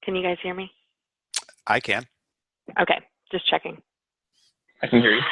Can you guys hear me? I can. Okay, just checking. I can hear you.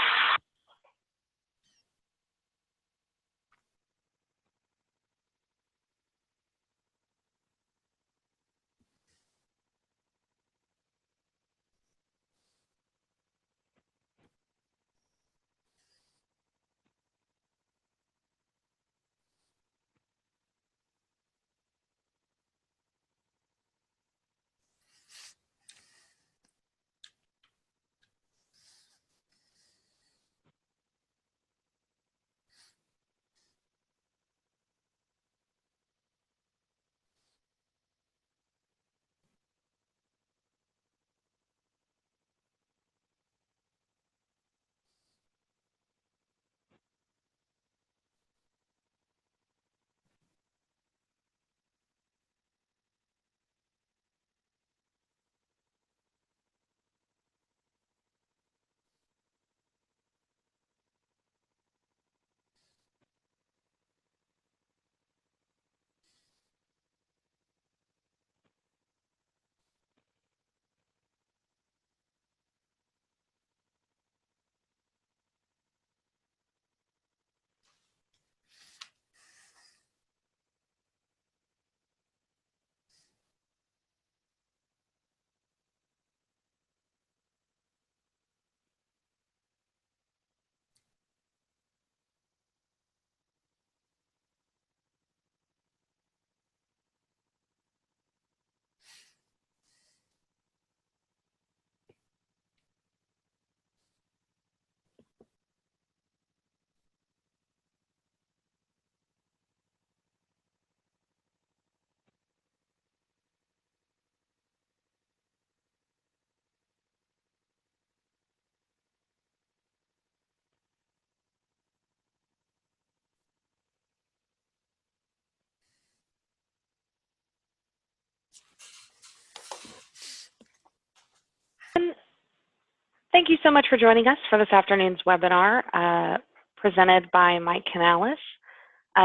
Thank you so much for joining us for this afternoon's webinar presented by Mike Canales.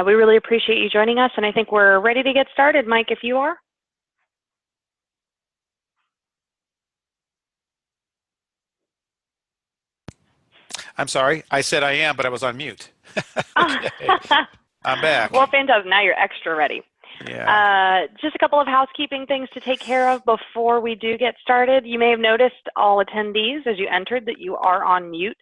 We really appreciate you joining us, and I think we're ready to get started. Mike, if you are. I'm sorry. I said I am, but I was on mute. Okay. I'm back. Well, fantastic. Now you're extra ready. Yeah. Just a couple of housekeeping things to take care of before we do get started. You may have noticed, all attendees, as you entered, that you are on mute.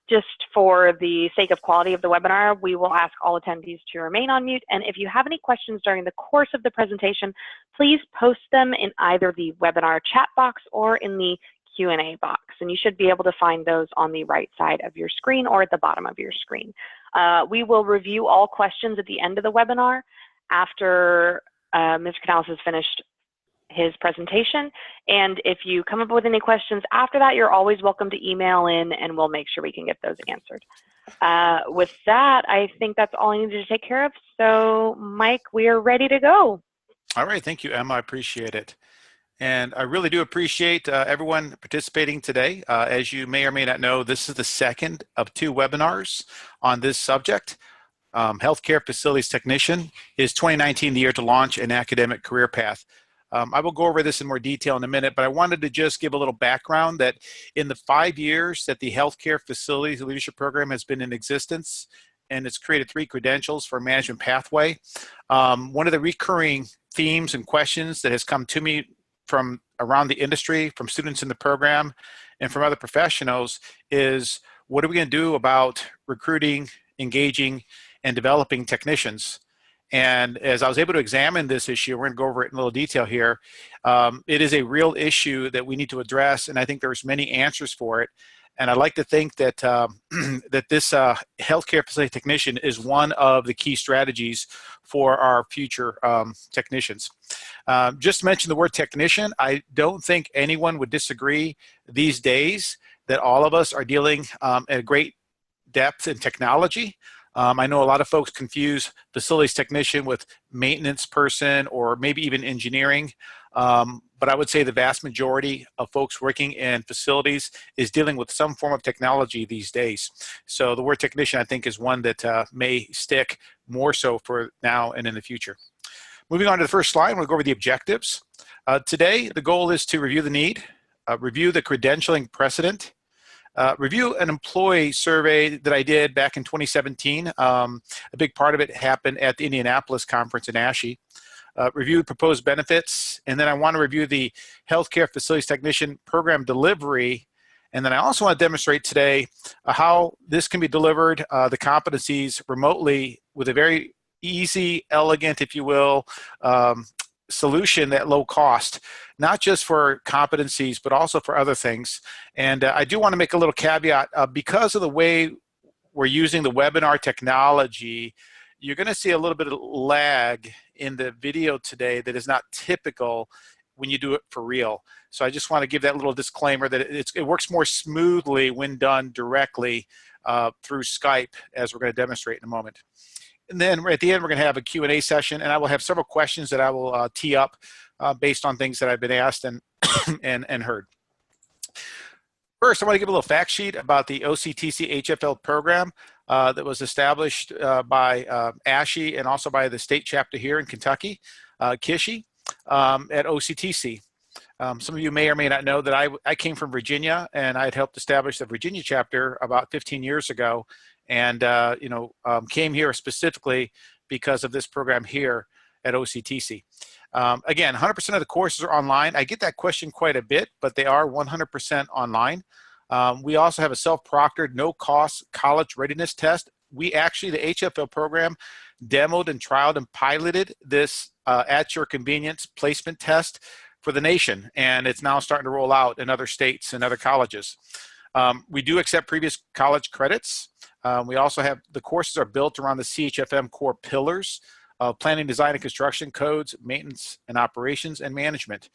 Just for the sake of quality of the webinar, we will ask all attendees to remain on mute. And if you have any questions during the course of the presentation, please post them in either the webinar chat box or in the Q&A box. And you should be able to find those on the right side of your screen or at the bottom of your screen. We will review all questions at the end of the webinar after Mr. Canales has finished his presentation. And if you come up with any questions after that, you're always welcome to email in and we'll make sure we can get those answered. With that, I think that's all I needed to take care of. So Mike, we are ready to go. All right. Thank you, Emma. I appreciate it. And I really do appreciate everyone participating today. As you may or may not know, this is the second of 2 webinars on this subject. Healthcare Facilities Technician. Is 2019 the year to launch an academic career path? I will go over this in more detail in a minute, but I wanted to just give a little background that in the 5 years that the Healthcare Facilities Leadership Program has been in existence, and it's created 3 credentials for a management pathway. One of the recurring themes and questions that has come to me from around the industry, from students in the program, and from other professionals is, what are we going to do about recruiting, engaging, and developing technicians? And as I was able to examine this issue, we're going to go over it in a little detail here. It is a real issue that we need to address, and I think there's many answers for it. And I'd like to think that that this healthcare facility technician is one of the key strategies for our future technicians. Just to mention the word technician, I don't think anyone would disagree these days that all of us are dealing at great depth in technology. I know a lot of folks confuse facilities technician with maintenance person or maybe even engineering. But I would say the vast majority of folks working in facilities is dealing with some form of technology these days. So the word technician, I think, is one that may stick more so for now and in the future. Moving on to the first slide, we'll go over the objectives. Today, the goal is to review the need, review the credentialing precedent, review an employee survey that I did back in 2017. A big part of it happened at the Indianapolis conference in ASHE. Review proposed benefits, and then I want to review the healthcare facilities technician program delivery. And then I also want to demonstrate today how this can be delivered, the competencies remotely with a very easy, elegant, if you will, solution at low cost, not just for competencies, but also for other things. And I do want to make a little caveat. Because of the way we're using the webinar technology, you're going to see a little bit of lag in the video today that is not typical when you do it for real. So I just want to give that little disclaimer that it works more smoothly when done directly through Skype, as we're going to demonstrate in a moment. And then at the end, we're going to have a Q&A session, and I will have several questions that I will tee up based on things that I've been asked and, and heard. First, I want to give a little fact sheet about the OCTC HFL program that was established by ASHE and also by the state chapter here in Kentucky, KISHE, at OCTC. Some of you may or may not know that I came from Virginia, and I had helped establish the Virginia chapter about 15 years ago, and came here specifically because of this program here at OCTC. Again, 100% of the courses are online. I get that question quite a bit, but they are 100% online. We also have a self-proctored, no-cost college readiness test. We actually, the HFL program, demoed and trialed and piloted this at your convenience placement test for the nation, and it's now starting to roll out in other states and other colleges. We do accept previous college credits. We also have, the courses are built around the CHFM core pillars of planning, design, and construction, codes, maintenance, and operations, and management.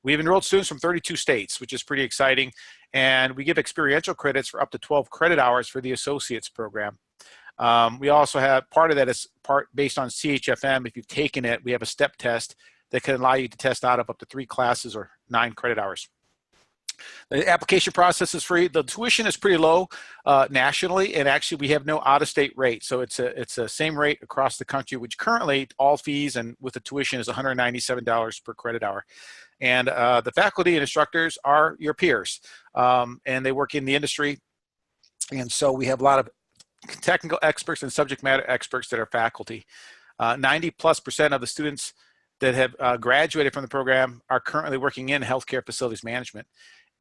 We've enrolled students from 32 states, which is pretty exciting, and we give experiential credits for up to 12 credit hours for the associates program. We also have, part of that is based on CHFM. If you've taken it, we have a step test that can allow you to test out of up to 3 classes or 9 credit hours. The application process is free. The tuition is pretty low nationally, and actually we have no out-of-state rate. So it's a same rate across the country, which currently all fees and with the tuition is $197 per credit hour. And the faculty and instructors are your peers, and they work in the industry. And so we have a lot of technical experts and subject matter experts that are faculty. 90+% of the students that have graduated from the program are currently working in healthcare facilities management.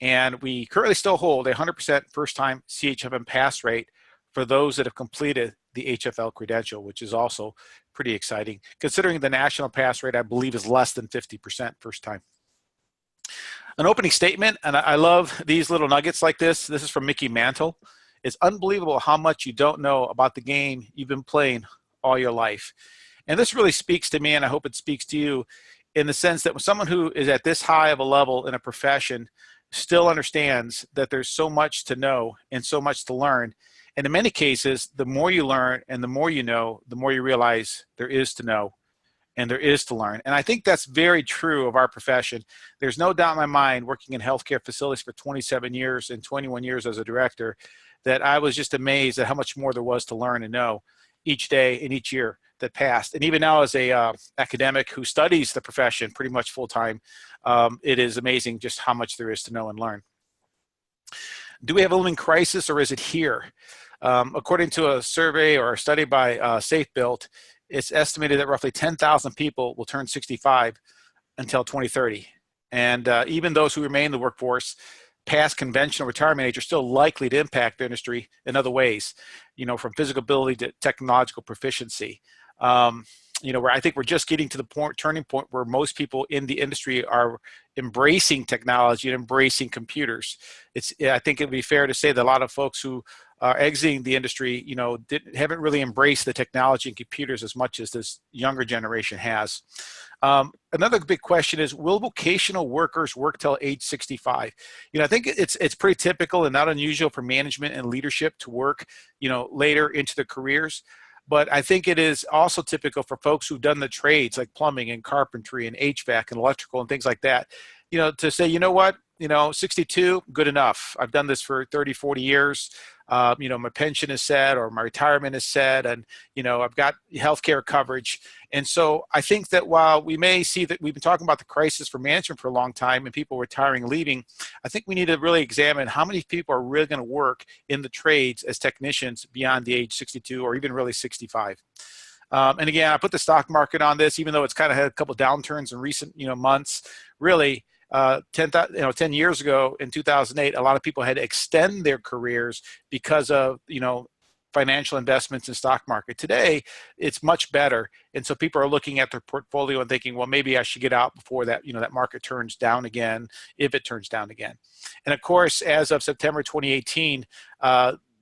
And we currently still hold a 100% first-time CHFM pass rate for those that have completed the HFL credential, which is also pretty exciting, considering the national pass rate, I believe, is less than 50% first time. An opening statement, and I love these little nuggets like this. This is from Mickey Mantle. It's unbelievable how much you don't know about the game you've been playing all your life. And this really speaks to me, and I hope it speaks to you, in the sense that someone who is at this high of a level in a profession still understands that there's so much to know and so much to learn. And in many cases, the more you learn and the more you know, the more you realize there is to know and there is to learn. And I think that's very true of our profession. There's no doubt in my mind, working in healthcare facilities for 27 years and 21 years as a director, that I was just amazed at how much more there was to learn and know each day and each year that passed. And even now, as a academic who studies the profession pretty much full time, it is amazing just how much there is to know and learn. Do we have a looming crisis, or is it here? According to a survey or a study by SafeBuilt, it's estimated that roughly 10,000 people will turn 65 until 2030. And even those who remain in the workforce past conventional retirement age are still likely to impact the industry in other ways, from physical ability to technological proficiency. Where I think we're just getting to the turning point where most people in the industry are embracing technology and embracing computers. I think it would be fair to say that a lot of folks who are exiting the industry, haven't really embraced the technology and computers as much as this younger generation has. Another big question is, will vocational workers work till age 65? I think it's pretty typical and not unusual for management and leadership to work, later into their careers. But I think it is also typical for folks who've done the trades like plumbing and carpentry and HVAC and electrical and things like that, to say, 62, good enough. I've done this for 30, 40 years. you know, my pension is set or my retirement is set, and, you know, I've got healthcare coverage. And so I think that while we may see that we've been talking about the crisis for management for a long time and people retiring and leaving, I think we need to really examine how many people are really going to work in the trades as technicians beyond the age 62 or even really 65. And again, I put the stock market on this, even though it's kind of had a couple of downturns in recent, you know, months. Really, 10 years ago in 2008, a lot of people had to extend their careers because of, you know, financial investments in stock market. Today, it's much better, and so people are looking at their portfolio and thinking, well, maybe I should get out before that, you know, that market turns down again, if it turns down again. And of course, as of September 2018.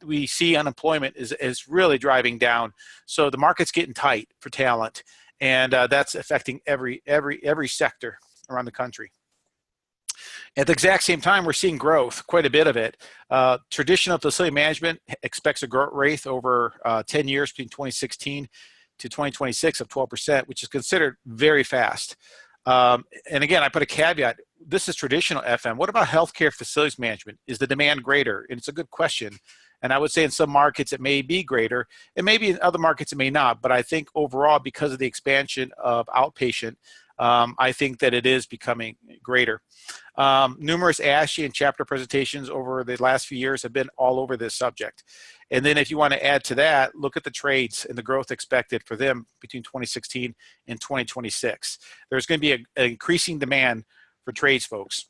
We see unemployment is really driving down. So the market's getting tight for talent, and that's affecting every sector around the country. At the exact same time, we're seeing growth, quite a bit of it. Traditional facility management expects a growth rate over 10 years between 2016 to 2026 of 12%, which is considered very fast. And again, I put a caveat. This is traditional FM. What about healthcare facilities management? Is the demand greater? And it's a good question. And I would say in some markets it may be greater, and maybe in other markets it may not. But I think overall, because of the expansion of outpatient, I think that it is becoming greater. Numerous ASHE and chapter presentations over the last few years have been all over this subject. And then if you want to add to that, look at the trades and the growth expected for them between 2016 and 2026. There's going to be an increasing demand for trades folks.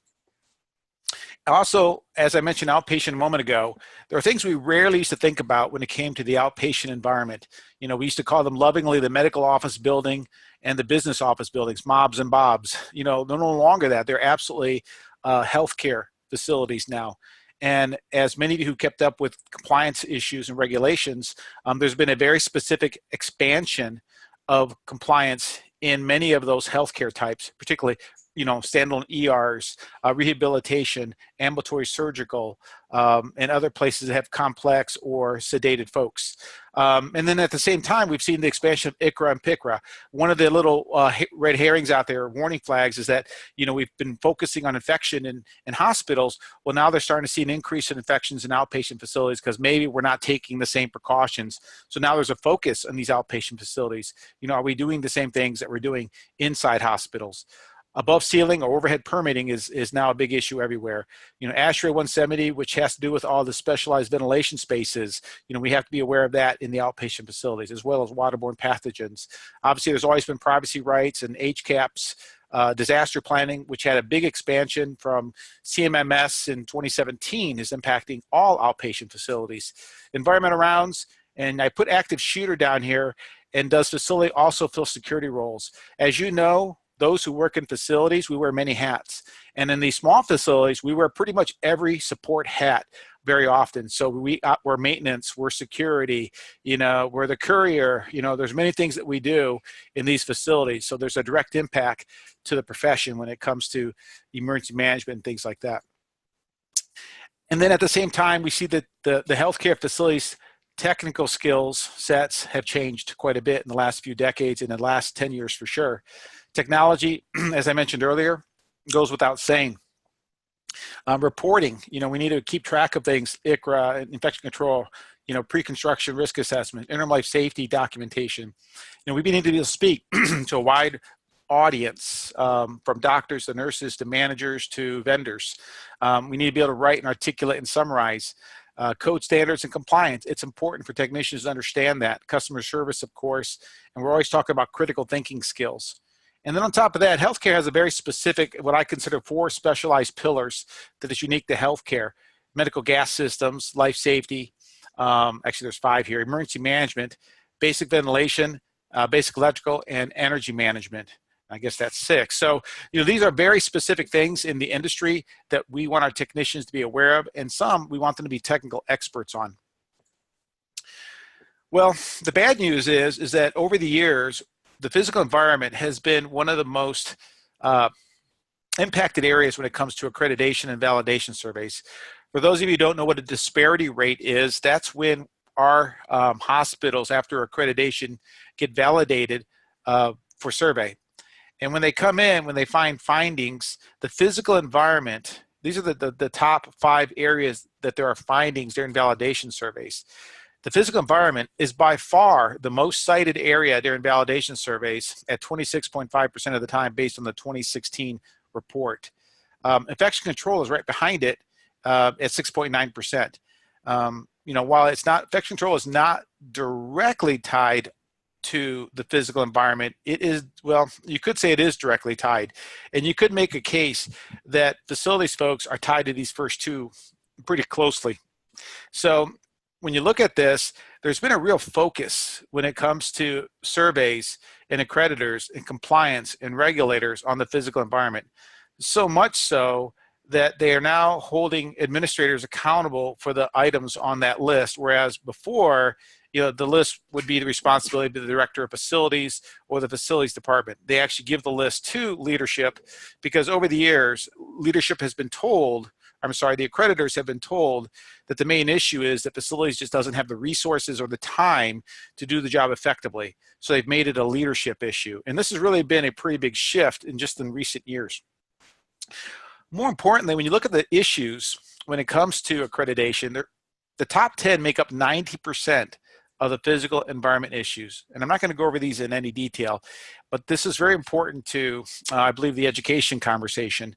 Also, as I mentioned outpatient a moment ago, there are things we rarely used to think about when it came to the outpatient environment. You know, we used to call them lovingly the medical office building and the business office buildings, mobs and bobs. You know, they're no longer that. They're absolutely healthcare facilities now. And as many of you who kept up with compliance issues and regulations, there's been a very specific expansion of compliance in many of those healthcare types, particularly, you know, standalone ERs, rehabilitation, ambulatory surgical, and other places that have complex or sedated folks. And then at the same time, we've seen the expansion of ICRA and PICRA. One of the little red herrings out there, warning flags, is that, you know, we've been focusing on infection in hospitals. Well, now they're starting to see an increase in infections in outpatient facilities because maybe we're not taking the same precautions. So now there's a focus on these outpatient facilities. You know, are we doing the same things that we're doing inside hospitals? Above ceiling or overhead permitting is now a big issue everywhere. You know, ASHRAE 170, which has to do with all the specialized ventilation spaces, you know, we have to be aware of that in the outpatient facilities, as well as waterborne pathogens. Obviously, there's always been privacy rights and HCAPs, disaster planning, which had a big expansion from CMMS in 2017, is impacting all outpatient facilities. Environmental rounds, and I put active shooter down here, and does facility also fill security roles? As you know, those who work in facilities, we wear many hats. And in these small facilities, we wear pretty much every support hat very often. So we're maintenance, we're security, you know, we're the courier, you know, there's many things that we do in these facilities. So there's a direct impact to the profession when it comes to emergency management and things like that. And then at the same time, we see that the healthcare facilities technical skills sets have changed quite a bit in the last few decades, in the last 10 years for sure. Technology, as I mentioned earlier, goes without saying. Reporting, you know, we need to keep track of things, ICRA, infection control, you know, pre-construction risk assessment, interim life safety documentation. You know, we need to be able to speak to a wide audience, from doctors to nurses to managers to vendors. We need to be able to write and articulate and summarize. Code standards and compliance. It's important for technicians to understand that. Customer service, of course, and we're always talking about critical thinking skills. And then on top of that, healthcare has a very specific, what I consider 4 specialized pillars that is unique to healthcare. Medical gas systems, life safety, actually there's 5 here, emergency management, basic ventilation, basic electrical, and energy management. I guess that's 6. So, you know, these are very specific things in the industry that we want our technicians to be aware of, and some we want them to be technical experts on. Well, the bad news is that over the years, the physical environment has been one of the most impacted areas when it comes to accreditation and validation surveys. For those of you who don't know what a disparity rate is, that's when our hospitals, after accreditation, get validated for survey. And when they come in, when they find findings, the physical environment These are the top 5 areas that there are findings during validation surveys. The physical environment is by far the most cited area during validation surveys at 26.5% of the time based on the 2016 report. Infection control is right behind it at 6.9%. While it's not, infection control is not directly tied to the physical environment, it is, well, you could say it is directly tied. And you could make a case that facilities folks are tied to these first 2 pretty closely. So when you look at this, there's been a real focus when it comes to surveys and accreditors and compliance and regulators on the physical environment. So much so that they are now holding administrators accountable for the items on that list, whereas before, the list would be the responsibility of the director of facilities or the facilities department. They actually give the list to leadership because over the years, leadership has been told, the accreditors have been told that the main issue is that facilities just doesn't have the resources or the time to do the job effectively. So they've made it a leadership issue. And this has really been a pretty big shift in recent years. More importantly, when you look at the issues when it comes to accreditation, the top 10 make up 90% of the physical environment issues. And I'm not going to go over these in any detail, but this is very important to, I believe, the education conversation.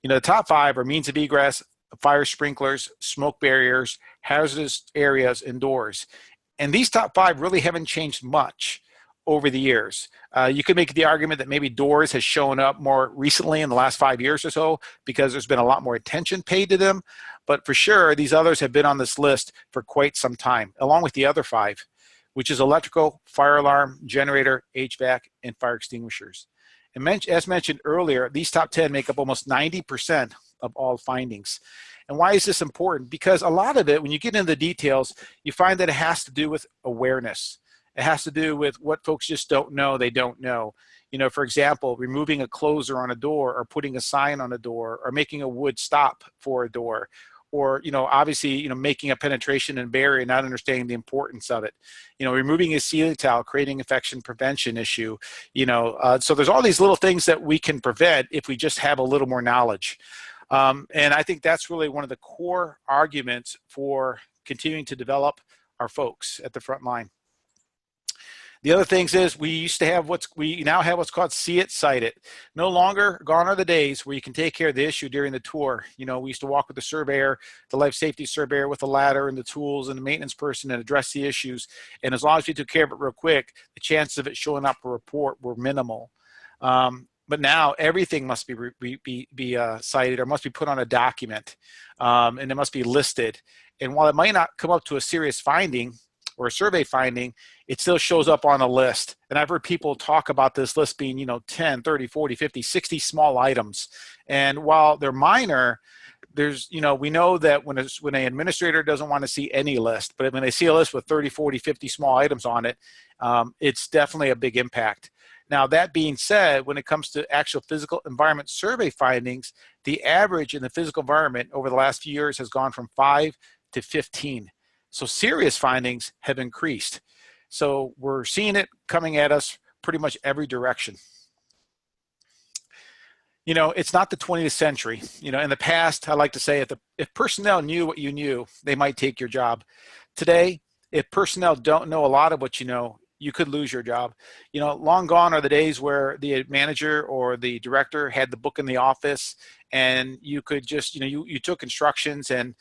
The top 5 are means of egress, fire sprinklers, smoke barriers, hazardous areas, and doors. And these top 5 really haven't changed much over the years. You could make the argument that maybe doors has shown up more recently in the last 5 years or so because there's been a lot more attention paid to them. But for sure, these others have been on this list for quite some time, along with the other 5, which is electrical, fire alarm, generator, HVAC, and fire extinguishers. And as mentioned earlier, these top 10 make up almost 90% of all findings. And why is this important? Because a lot of it, when you get into the details, you find that it has to do with awareness. It has to do with what folks just don't know they don't know. For example, removing a closer on a door or putting a sign on a door or making a wood stop for a door or, obviously, making a penetration and barrier and not understanding the importance of it. Removing a ceiling tile, creating infection prevention issue, so there's all these little things that we can prevent if we just have a little more knowledge. And I think that's really one of the core arguments for continuing to develop our folks at the front line. The other things is we now have what's called see it, cite it. No longer, gone are the days where you can take care of the issue during the tour. We used to walk with the surveyor, the life safety surveyor with the ladder and the tools and the maintenance person and address the issues. And as long as you took care of it real quick, the chances of it showing up for a report were minimal. But now everything must be cited or must be put on a document, and it must be listed. And while it might not come up to a serious finding or a survey finding, it still shows up on a list. And I've heard people talk about this list being, 10, 30, 40, 50, 60 small items. And while they're minor, there's, we know that when an administrator doesn't want to see any list, but when they see a list with 30, 40, 50 small items on it, it's definitely a big impact. Now, that being said, when it comes to actual physical environment survey findings, the average in the physical environment over the last few years has gone from 5 to 15. So serious findings have increased. So we're seeing it coming at us pretty much every direction. It's not the 20th century. In the past, I like to say if personnel knew what you knew, they might take your job. Today, if personnel don't know a lot of what you know, you could lose your job. Long gone are the days where the manager or the director had the book in the office and you could just, you took instructions and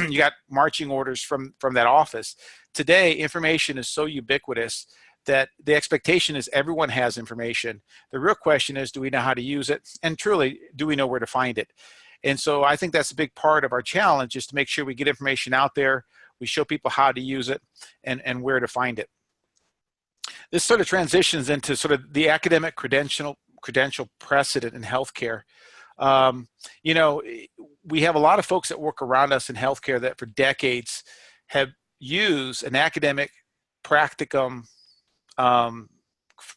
you got marching orders from that office. Today, information is so ubiquitous that the expectation is everyone has information. The real question is, do we know how to use it? And truly, do we know where to find it? And so I think that's a big part of our challenge, is to make sure we get information out there, we show people how to use it and where to find it. This sort of transitions into sort of the academic credential precedent in healthcare. We have a lot of folks that work around us in healthcare that for decades have used an academic practicum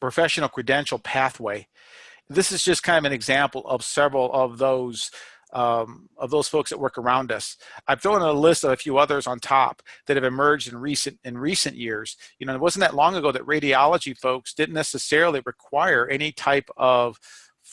professional credential pathway. This is just kind of an example of several of those folks that work around us. I've thrown a list of a few others on top that have emerged in recent years. It wasn't that long ago that radiology folks didn't necessarily require any type of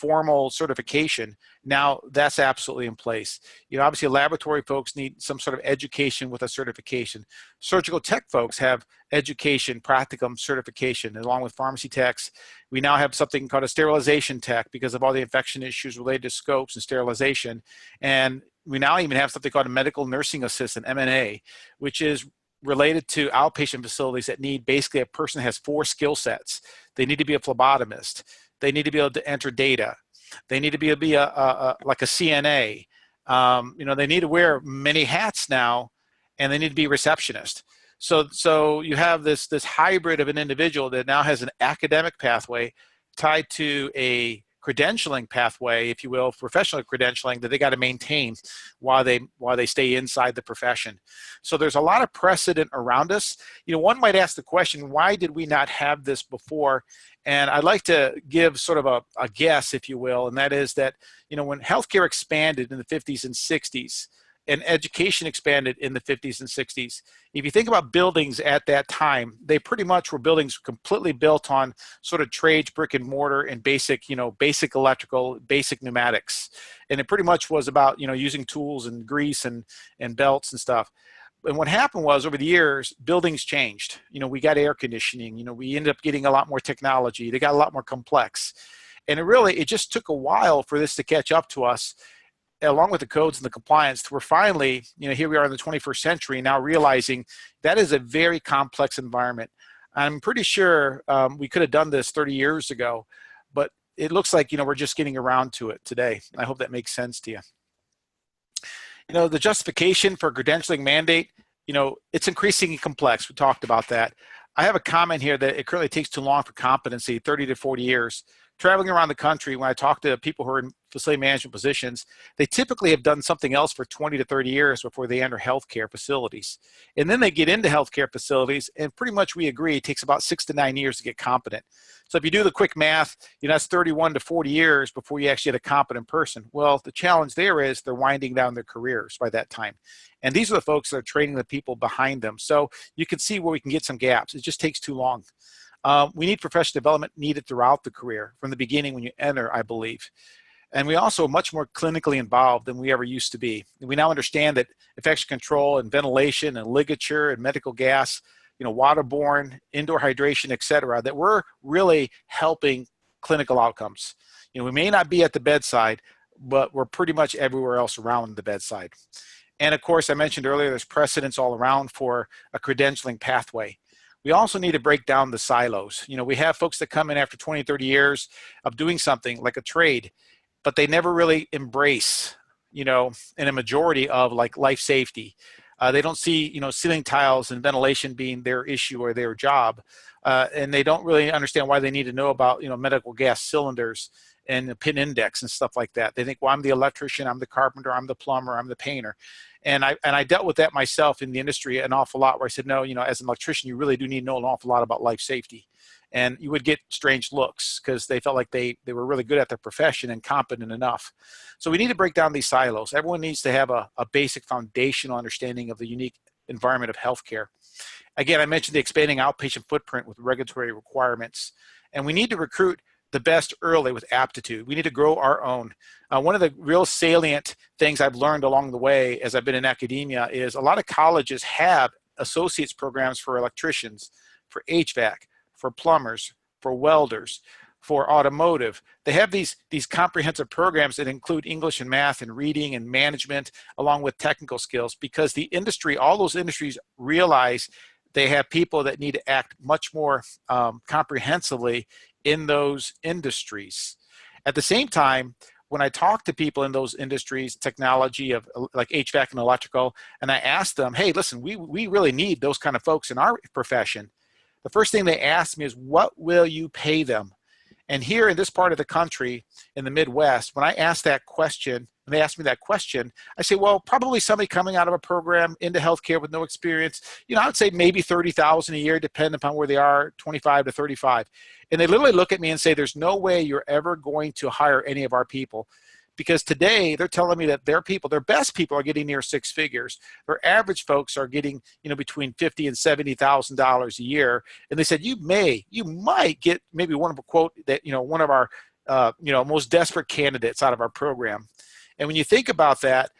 formal certification, now that's absolutely in place. Obviously laboratory folks need some sort of education with a certification. Surgical tech folks have education, practicum certification, along with pharmacy techs. We now have something called a sterilization tech because of all the infection issues related to scopes and sterilization. And we now even have something called a medical nursing assistant, MNA, which is related to outpatient facilities that need basically a person that has 4 skill sets. They need to be a phlebotomist. They need to be able to enter data. They need to be like a CNA. They need to wear many hats now, and they need to be a receptionist. So you have this hybrid of an individual that now has an academic pathway tied to a credentialing pathway, if you will, professional credentialing that they got to maintain while they stay inside the profession. So there's a lot of precedent around us. One might ask the question, why did we not have this before? And I'd like to give sort of a guess, if you will, and that is that, when healthcare expanded in the 50s and 60s, and education expanded in the 50s and 60s. If you think about buildings at that time, they pretty much were buildings completely built on sort of trades, brick and mortar, and basic electrical, basic pneumatics. And it pretty much was about, using tools and grease and belts and stuff. And what happened was, over the years, buildings changed. We got air conditioning, we ended up getting a lot more technology. They got a lot more complex. And it just took a while for this to catch up to us, along with the codes and the compliance. We're finally, here we are in the 21st century now, realizing that is a very complex environment. I'm pretty sure we could have done this 30 years ago, but it looks like, we're just getting around to it today. I hope that makes sense to you. The justification for credentialing mandate, it's increasingly complex. We talked about that. I have a comment here that it currently takes too long for competency, 30 to 40 years. Traveling around the country, when I talk to people who are in facility management positions, they typically have done something else for 20 to 30 years before they enter healthcare facilities. And then they get into healthcare facilities, and pretty much we agree it takes about 6 to 9 years to get competent. So if you do the quick math, that's 31 to 40 years before you actually get a competent person. Well, the challenge there is they're winding down their careers by that time. And these are the folks that are training the people behind them. So you can see where we can get some gaps. It just takes too long. We need professional development needed throughout the career, from the beginning when you enter, I believe. And we also are much more clinically involved than we ever used to be. And we now understand that infection control and ventilation and ligature and medical gas, waterborne, indoor hydration, et cetera, that we're really helping clinical outcomes. We may not be at the bedside, but we're pretty much everywhere else around the bedside. And of course, I mentioned earlier, there's precedents all around for a credentialing pathway. We also need to break down the silos. We have folks that come in after 20, 30 years of doing something like a trade, but they never really embrace, in a majority of like life safety. They don't see, ceiling tiles and ventilation being their issue or their job. And they don't really understand why they need to know about, medical gas cylinders and the pin index and stuff like that. They think, well, I'm the electrician, I'm the carpenter, I'm the plumber, I'm the painter. And I dealt with that myself in the industry an awful lot, where I said, no, as an electrician, you really do need to know an awful lot about life safety. And you would get strange looks because they felt like they were really good at their profession and competent enough. So we need to break down these silos. Everyone needs to have a basic foundational understanding of the unique environment of healthcare. Again, I mentioned the expanding outpatient footprint with regulatory requirements. And we need to recruit the best early with aptitude. We need to grow our own. One of the real salient things I've learned along the way as I've been in academia is a lot of colleges have associates programs for electricians, for HVAC, for plumbers, for welders, for automotive. They have these comprehensive programs that include English and math and reading and management, along with technical skills, because the industry, all those industries realize they have people that need to act much more comprehensively in those industries. At the same time, when I talk to people in those industries, technology of like HVAC and electrical, and I ask them, hey, listen, we really need those kind of folks in our profession. The first thing they ask me is, what will you pay them? And here in this part of the country, in the Midwest, when I ask that question, when they ask me that question, I say, well, probably somebody coming out of a program into healthcare with no experience, I would say maybe $30,000 a year, depending upon where they are, 25 to 35. And they literally look at me and say, there's no way you're ever going to hire any of our people. Because today they're telling me that their people, their best people, are getting near 6 figures. Their average folks are getting, between $50,000 and $70,000 a year. And they said, you might get maybe one of a quote that, one of our most desperate candidates out of our program. And when you think about that,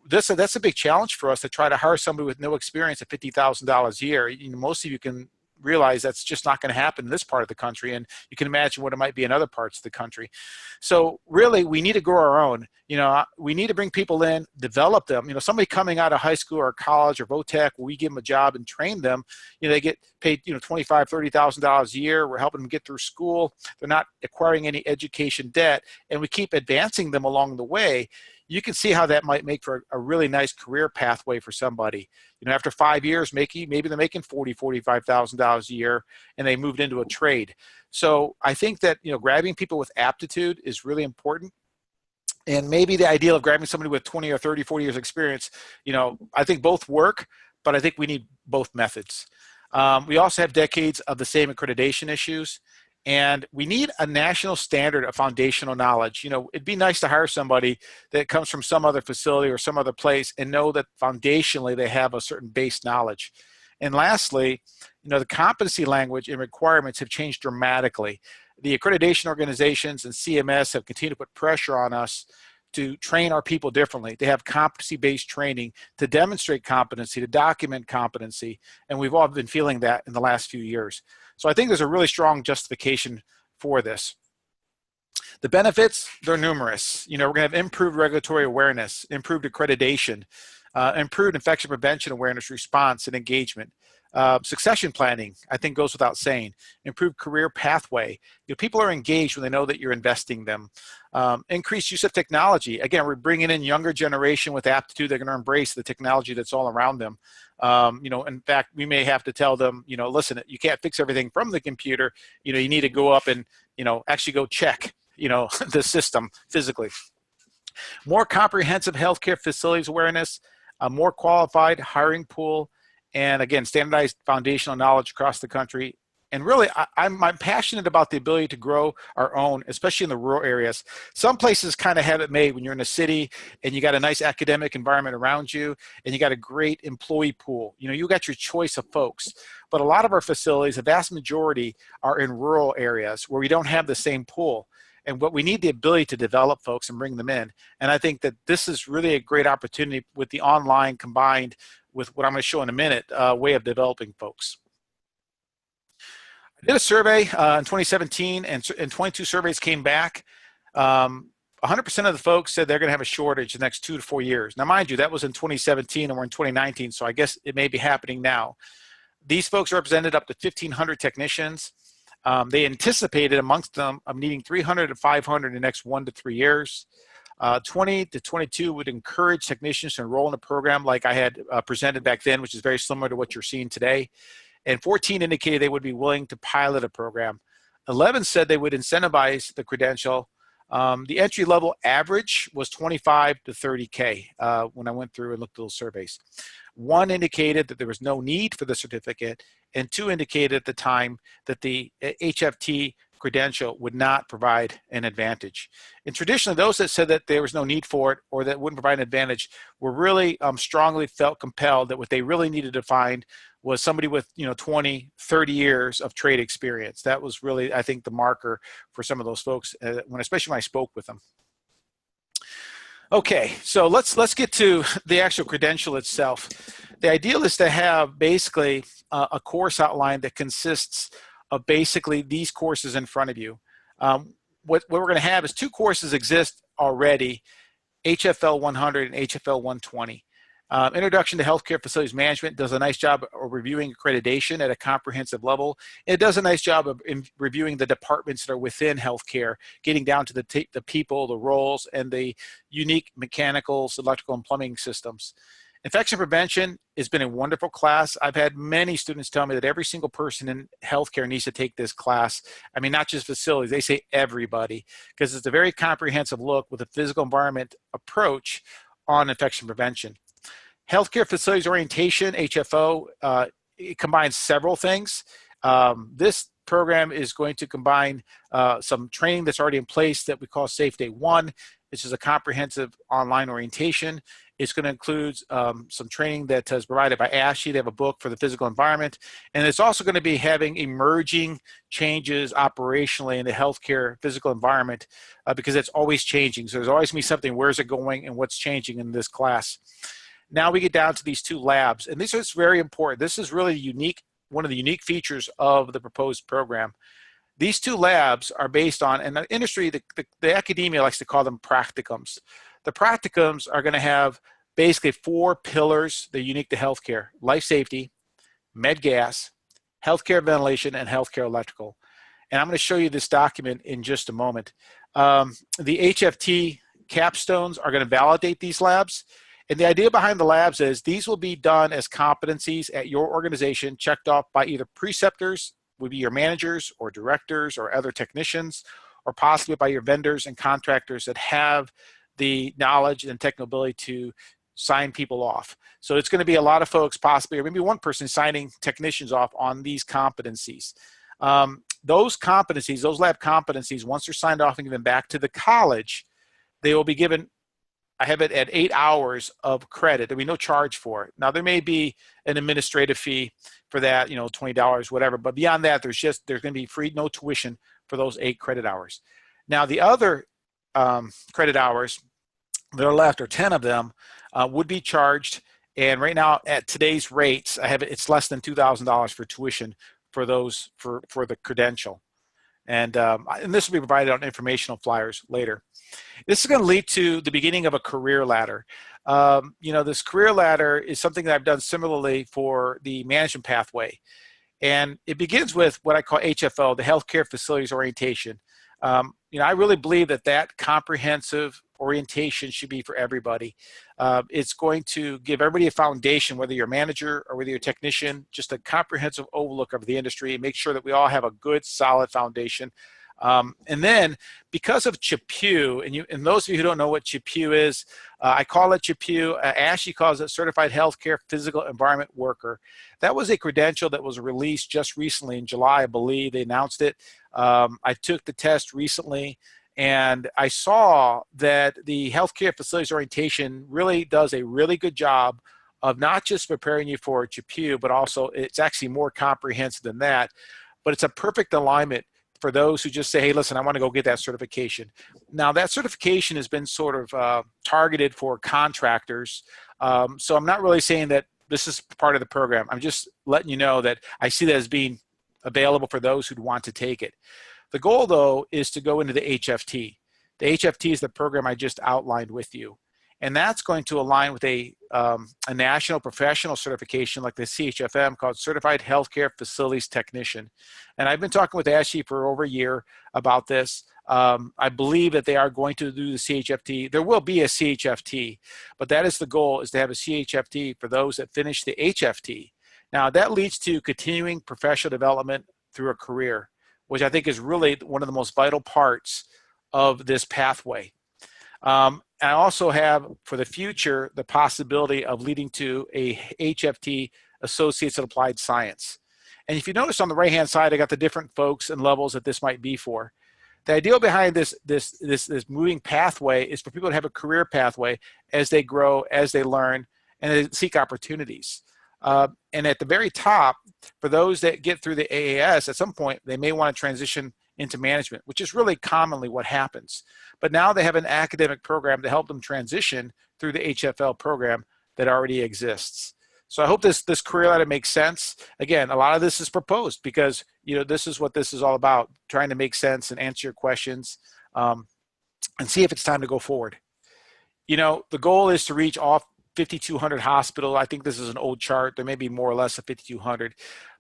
that's a big challenge for us to try to hire somebody with no experience at $50,000 a year. Most of you can realize that's just not going to happen in this part of the country, and you can imagine what it might be in other parts of the country. So really, we need to grow our own. We need to bring people in, develop them. Somebody coming out of high school or college or VOTEC, we give them a job and train them. They get paid $25,000, $30,000 a year. We're helping them get through school. They're not acquiring any education debt, and we keep advancing them along the way. You can see how that might make for a really nice career pathway for somebody. After 5 years, maybe they're making $40,000, $45,000 a year, and they moved into a trade. So I think that grabbing people with aptitude is really important. And maybe the ideal of grabbing somebody with 20 or 30, 40 years experience, I think both work, but I think we need both methods. We also have decades of the same accreditation issues. And we need a national standard of foundational knowledge. It'd be nice to hire somebody that comes from some other facility or some other place and know that foundationally they have a certain base knowledge. And lastly, the competency language and requirements have changed dramatically. The accreditation organizations and CMS have continued to put pressure on us to train our people differently. They have competency-based training to demonstrate competency, to document competency, and we've all been feeling that in the last few years. So I think there's a really strong justification for this. The benefits, they're numerous. We're going to have improved regulatory awareness, improved accreditation, improved infection prevention awareness, response, and engagement. Succession planning, I think, goes without saying. Improved career pathway. People are engaged when they know that you're investing them. Increased use of technology. Again, we're bringing in younger generation with aptitude. They're going to embrace the technology that's all around them. In fact, we may have to tell them, listen, you can't fix everything from the computer. You need to go up and, actually go check, the system physically. More comprehensive healthcare facilities awareness, a more qualified hiring pool, and again, standardized foundational knowledge across the country. And really, I'm passionate about the ability to grow our own, especially in the rural areas. Some places kind of have it made when you're in a city and you got a nice academic environment around you and you got a great employee pool. You got your choice of folks. But a lot of our facilities, the vast majority, are in rural areas where we don't have the same pool. And what we need the ability to develop folks and bring them in. And I think that this is really a great opportunity with the online combined with what I'm going to show in a minute, way of developing folks. I did a survey in 2017, and 22 surveys came back. 100% of the folks said they're going to have a shortage the next 2 to 4 years. Now, mind you, that was in 2017, and we're in 2019, so I guess it may be happening now. These folks represented up to 1,500 technicians. They anticipated amongst them of needing 300 to 500 in the next 1 to 3 years. 20 to 22 would encourage technicians to enroll in a program like I had presented back then, which is very similar to what you're seeing today. And 14 indicated they would be willing to pilot a program. 11 said they would incentivize the credential. The entry level average was 25 to 30K when I went through and looked at those surveys. 1 indicated that there was no need for the certificate, and 2 indicated at the time that the HFT credential would not provide an advantage. And traditionally, those that said that there was no need for it or that wouldn't provide an advantage were really strongly felt compelled that what they really needed to find was somebody with 20, 30 years of trade experience. That was really, I think, the marker for some of those folks, especially when I spoke with them. Okay, so let's get to the actual credential itself. The ideal is to have basically a course outline that consists of basically these courses in front of you. What we're going to have is 2 courses exist already, HFL 100 and HFL 120. Introduction to Healthcare Facilities Management does a nice job of reviewing accreditation at a comprehensive level. It does a nice job of reviewing the departments that are within healthcare, getting down to the people, the roles, and the unique mechanicals, electrical, and plumbing systems. Infection prevention has been a wonderful class. I've had many students tell me that every single person in healthcare needs to take this class. I mean, not just facilities, they say everybody, because it's a very comprehensive look with a physical environment approach on infection prevention. Healthcare Facilities Orientation, HFO, it combines several things. This program is going to combine some training that's already in place that we call Safe Day 1. which is a comprehensive online orientation. It's going to include some training that is provided by ASHE. They have a book for the physical environment. And it's also going to be having emerging changes operationally in the healthcare physical environment because it's always changing. So there's always going to be something, where's it going and what's changing in this class. Now we get down to these two labs, and this is very important. This is really unique, one of the unique features of the proposed program. These two labs are based on, and the industry, the academia likes to call them practicums. The practicums are going to have basically 4 pillars that are unique to healthcare: life safety, med gas, healthcare ventilation, and healthcare electrical. And I'm going to show you this document in just a moment. The HFT capstones are going to validate these labs. And the idea behind the labs is these will be done as competencies at your organization, checked off by either preceptors, would be your managers or directors or other technicians, or possibly by your vendors and contractors that have the knowledge and technical ability to sign people off. So it's going to be a lot of folks, possibly, or maybe one person signing technicians off on these competencies. Those competencies, those lab competencies, once they're signed off and given back to the college, they will be given, I have it at 8 hours of credit. There'll be no charge for it. Now there may be an administrative fee for that, $20, whatever. But beyond that, there's going to be free, no tuition for those 8 credit hours. Now the other credit hours that are left, or 10 of them, would be charged. And right now at today's rates, I have it, it's less than $2,000 for tuition for those for the credential. And this will be provided on informational flyers later. This is going to lead to the beginning of a career ladder. This career ladder is something that I've done similarly for the management pathway. And it begins with what I call HFO, the Healthcare Facilities Orientation. I really believe that comprehensive orientation should be for everybody. It's going to give everybody a foundation, whether you're a manager or whether you're a technician, just a comprehensive overlook of the industry and make sure that we all have a good, solid foundation. And then because of CHPU, and those of you who don't know what CHPU is, I call it CHPU. ASHE calls it Certified Healthcare Physical Environment Worker. That was a credential that was released just recently in July, I believe. They announced it. I took the test recently, and I saw that the Healthcare Facilities Orientation really does a really good job of not just preparing you for CHPU, but also it's actually more comprehensive than that. But it's a perfect alignment for those who just say, hey, listen, I want to go get that certification. Now, that certification has been sort of targeted for contractors. So I'm not really saying that this is part of the program. I'm just letting you know that I see that as being available for those who'd want to take it. The goal, though, is to go into the HFT. The HFT is the program I just outlined with you. And that's going to align with a national professional certification like the CHFM called Certified Healthcare Facilities Technician. And I've been talking with ASHE for over a year about this. I believe that they are going to do the CHFT. There will be a CHFT, but that is the goal, is to have a CHFT for those that finish the HFT. Now, that leads to continuing professional development through a career, which I think is really one of the most vital parts of this pathway. I also have, for the future, the possibility of leading to a HFT, Associates in Applied Science. And if you notice on the right-hand side, I got the different folks and levels that this might be for. The idea behind this moving pathway is for people to have a career pathway as they grow, as they learn, and they seek opportunities. And at the very top, for those that get through the AAS, at some point, they may want to transition into management, which is really commonly what happens. But now they have an academic program to help them transition through the HFL program that already exists. So I hope this career ladder makes sense. Again, a lot of this is proposed because this is what this is all about, trying to make sense and answer your questions and see if it's time to go forward. The goal is to reach all 5,200 hospitals. I think this is an old chart. There may be more or less of 5,200.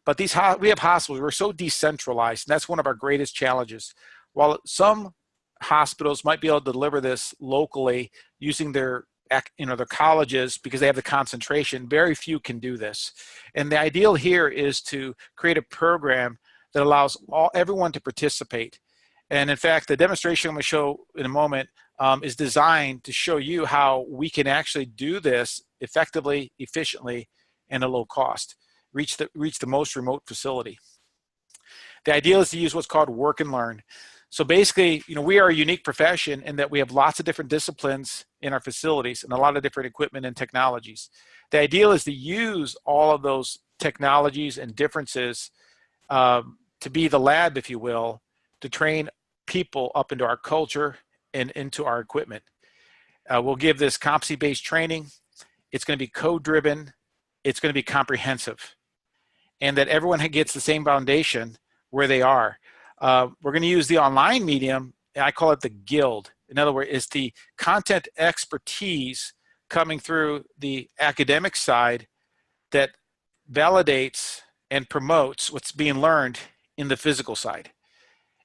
But we have hospitals. We're so decentralized, and that's one of our greatest challenges. While some hospitals might be able to deliver this locally using their colleges because they have the concentration, very few can do this. And the ideal here is to create a program that allows everyone to participate. And in fact, the demonstration I'm going to show in a moment is designed to show you how we can actually do this effectively, efficiently, and at low cost. Reach the most remote facility. The idea is to use what's called work and learn. So basically, we are a unique profession in that we have lots of different disciplines in our facilities and a lot of different equipment and technologies. The ideal is to use all of those technologies and differences to be the lab, if you will, to train people up into our culture and into our equipment. We'll give this competency-based training. It's going to be code-driven. It's going to be comprehensive. And that everyone gets the same foundation where they are. We're going to use the online medium, and I call it the guild. In other words, it's the content expertise coming through the academic side that validates and promotes what's being learned in the physical side.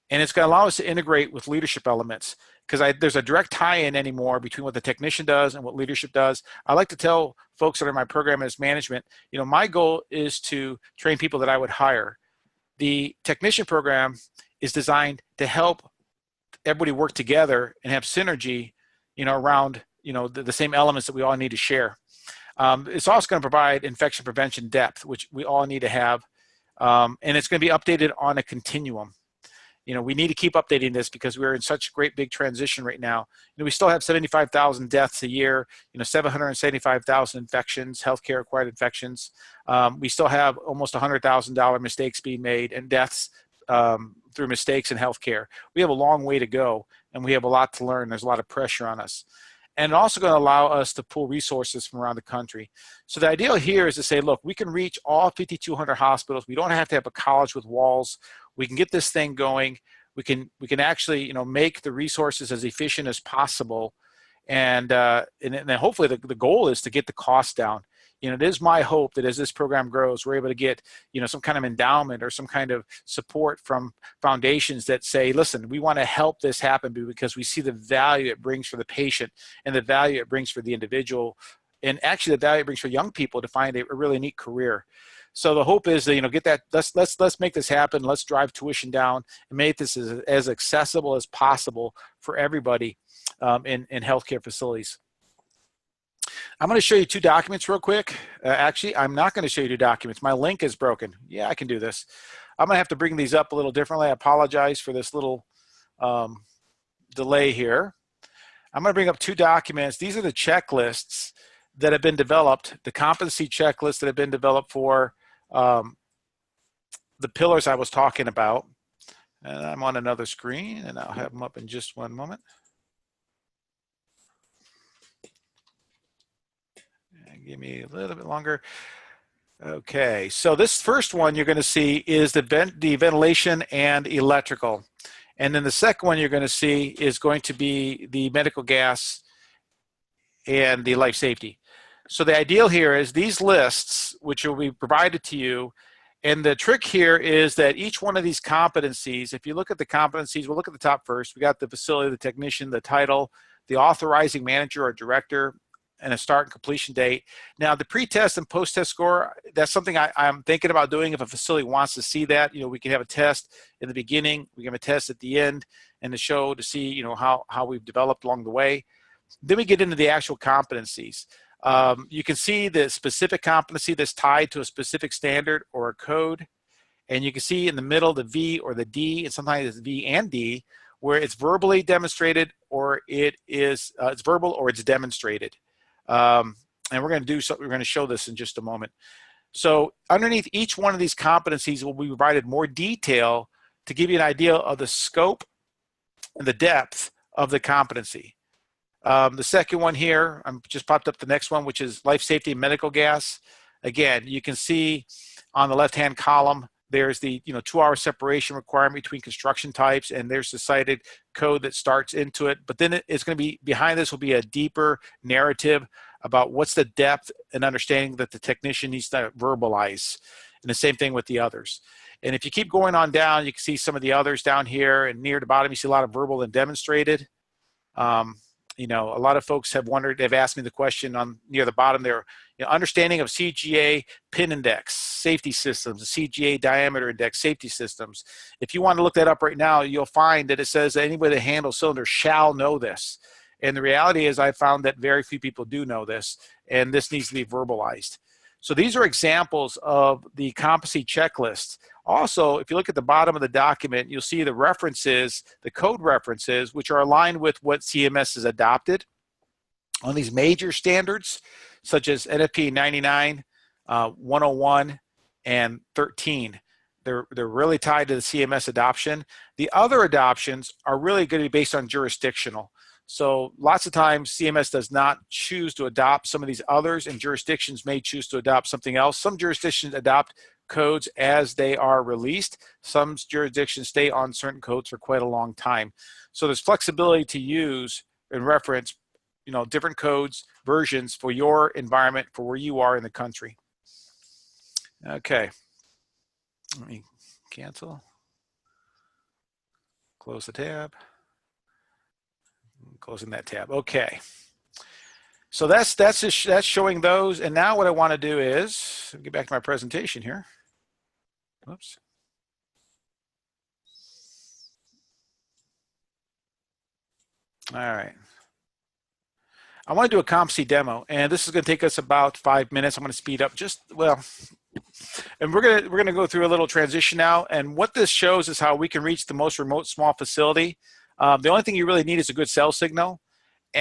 And it's going to allow us to integrate with leadership elements, because there's a direct tie-in anymore between what the technician does and what leadership does. I like to tell folks that are in my program as management, my goal is to train people that I would hire. The technician program is designed to help everybody work together and have synergy, around, the same elements that we all need to share. It's also going to provide infection prevention depth, which we all need to have. And it's going to be updated on a continuum. We need to keep updating this because we're in such a great big transition right now. We still have 75,000 deaths a year, 775,000 infections, healthcare acquired infections. We still have almost $100,000 mistakes being made and deaths through mistakes in healthcare. We have a long way to go, and we have a lot to learn. There's a lot of pressure on us. And also going to allow us to pull resources from around the country. So the ideal here is to say, look, we can reach all 5,200 hospitals. We don't have to have a college with walls. We can get this thing going. We can actually, make the resources as efficient as possible. And then hopefully the goal is to get the cost down. It is my hope that as this program grows, we're able to get, some kind of endowment or some kind of support from foundations that say, listen, we want to help this happen because we see the value it brings for the patient and the value it brings for the individual, and actually the value it brings for young people to find a really neat career. So the hope is that, get that, let's make this happen. Let's drive tuition down and make this as accessible as possible for everybody in healthcare facilities. I'm going to show you two documents real quick. Actually, I'm not going to show you two documents. My link is broken. Yeah, I can do this. I'm going to have to bring these up a little differently. I apologize for this little delay here. I'm going to bring up two documents. These are the checklists that have been developed, the competency checklists that have been developed for the pillars I was talking about. And I'm on another screen, and I'll have them up in just one moment. Give me a little bit longer. Okay, so this first one you're going to see is the ventilation and electrical. And then the second one you're going to see is going to be the medical gas and the life safety. So the ideal here is these lists, which will be provided to you. And the trick here is that each one of these competencies, if you look at the competencies, we'll look at the top first. We got the facility, the technician, the title, the authorizing manager or director, and a start and completion date. Now, the pre-test and post-test score, that's something I'm thinking about doing if a facility wants to see that. We can have a test in the beginning, we can have a test at the end, and the show to see, how we've developed along the way. Then we get into the actual competencies. You can see the specific competency that's tied to a specific standard or a code. And you can see in the middle the V or the D, and sometimes it's V and D, where it's verbally demonstrated or it's verbal or it's demonstrated. And we're going to show this in just a moment. So underneath each one of these competencies will be provided more detail to give you an idea of the scope and the depth of the competency. The second one here, I'm just popped up the next one, which is life safety and medical gas. Again, you can see on the left-hand column, there's the 2-hour separation requirement between construction types, and there's the cited code that starts into it. But then it's going to be, behind this will be a deeper narrative about what's the depth and understanding that the technician needs to verbalize. And the same thing with the others. And if you keep going on down, you can see some of the others down here, and near the bottom you see a lot of verbal and demonstrated. A lot of folks have asked me the question on near the bottom there, understanding of CGA pin index, safety systems, CGA diameter index, safety systems. If you want to look that up right now, you'll find that it says that anybody that handles cylinders shall know this. And the reality is I found that very few people do know this, and this needs to be verbalized. So these are examples of the competency checklists. Also, if you look at the bottom of the document, you'll see the references, the code references, which are aligned with what CMS has adopted on these major standards, such as NFP 99, 101, and 13. They're really tied to the CMS adoption. The other adoptions are really going to be based on jurisdictional. So lots of times CMS does not choose to adopt some of these others, and jurisdictions may choose to adopt something else. Some jurisdictions adopt codes as they are released. Some jurisdictions stay on certain codes for quite a long time. So there's flexibility to use and reference, different codes, versions for your environment, for where you are in the country. Okay. Let me cancel. Close the tab. Closing that tab. Okay. So that's showing those. And now what I want to do is get back to my presentation here. Whoops. All right. I want to do a Competency demo, and this is going to take us about 5 minutes. I'm going to speed up and we're going to go through a little transition now. And what this shows is how we can reach the most remote small facility. The only thing you really need is a good cell signal,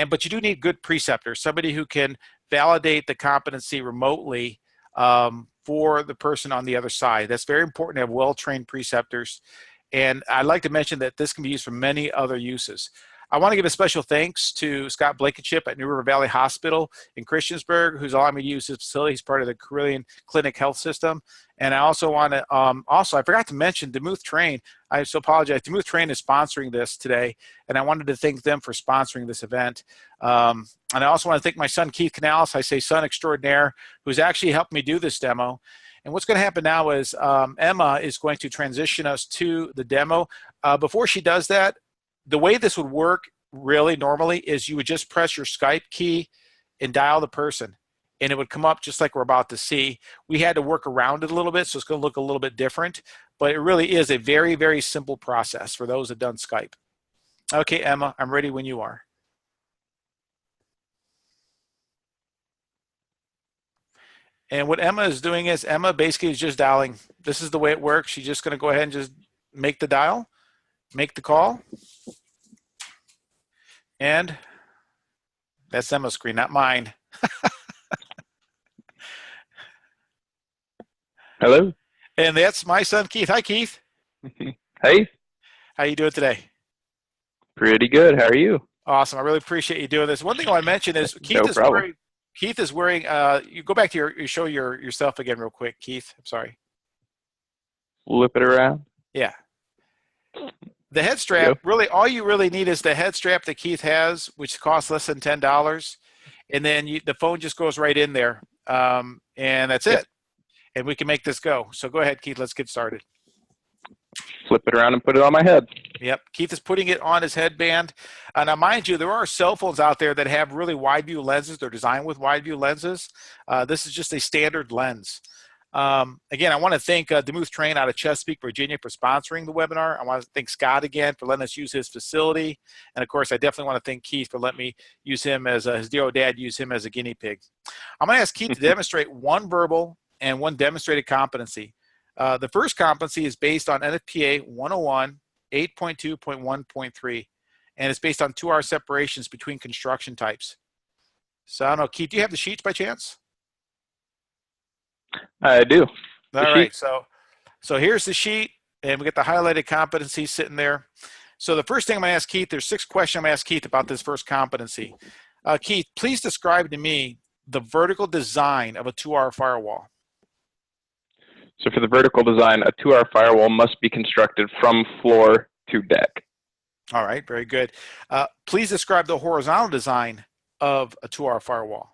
but you do need good preceptors, somebody who can validate the competency remotely for the person on the other side. That's very important to have well-trained preceptors. And I'd like to mention that this can be used for many other uses. I want to give a special thanks to Scott Blankenship at New River Valley Hospital in Christiansburg, who's allowed me to use his facility. He's part of the Carilion Clinic Health System. And I also want to, I forgot to mention Damuth Trane. I so apologize. Damuth Trane is sponsoring this today, and I wanted to thank them for sponsoring this event. And I also want to thank my son, Keith Canales, I say son extraordinaire, who's actually helped me do this demo. And what's going to happen now is Emma is going to transition us to the demo. Before she does that, the way this would work really normally is you would just press your Skype key and dial the person, and it would come up just like we're about to see. We had to work around it a little bit, so it's going to look a little bit different, but it really is a very, very simple process for those that done Skype. Okay, Emma, I'm ready when you are. And what Emma is doing is Emma basically is just dialing. This is the way it works. She's just going to go ahead and just make the dial, make the call. And that's Emma's screen, not mine. Hello. And that's my son, Keith. Hi, Keith. Hey. How you doing today? Pretty good. How are you? Awesome. I really appreciate you doing this. One thing I want to mention is Keith is wearing, you go back to you show yourself again real quick, Keith. I'm sorry. Flip it around. Yeah. The head strap, really, all you really need is the head strap that Keith has, which costs less than $10. And then the phone just goes right in there. And that's it. And we can make this go. So go ahead, Keith. Let's get started. Flip it around and put it on my head. Yep. Keith is putting it on his headband. Now, mind you, there are cell phones out there that have really wide view lenses. They're designed with wide view lenses. This is just a standard lens. Again, I want to thank Damuth Trane out of Chesapeake, Virginia for sponsoring the webinar. I want to thank Scott again for letting us use his facility. And of course, I definitely want to thank Keith for letting me use him as his dear old dad use him as a guinea pig. I'm going to ask Keith to demonstrate one verbal and one demonstrated competency. The first competency is based on NFPA 101, 8.2.1.3, and it's based on 2-hour separations between construction types. So I don't know, Keith, do you have the sheets by chance? I do. All right, so here's the sheet, and we get the highlighted competency sitting there. So the first thing I'm going to ask Keith, there's 6 questions I'm going to ask Keith about this first competency. Keith, please describe to me the vertical design of a 2-hour firewall. So for the vertical design, a 2-hour firewall must be constructed from floor to deck. All right, very good. Please describe the horizontal design of a 2-hour firewall.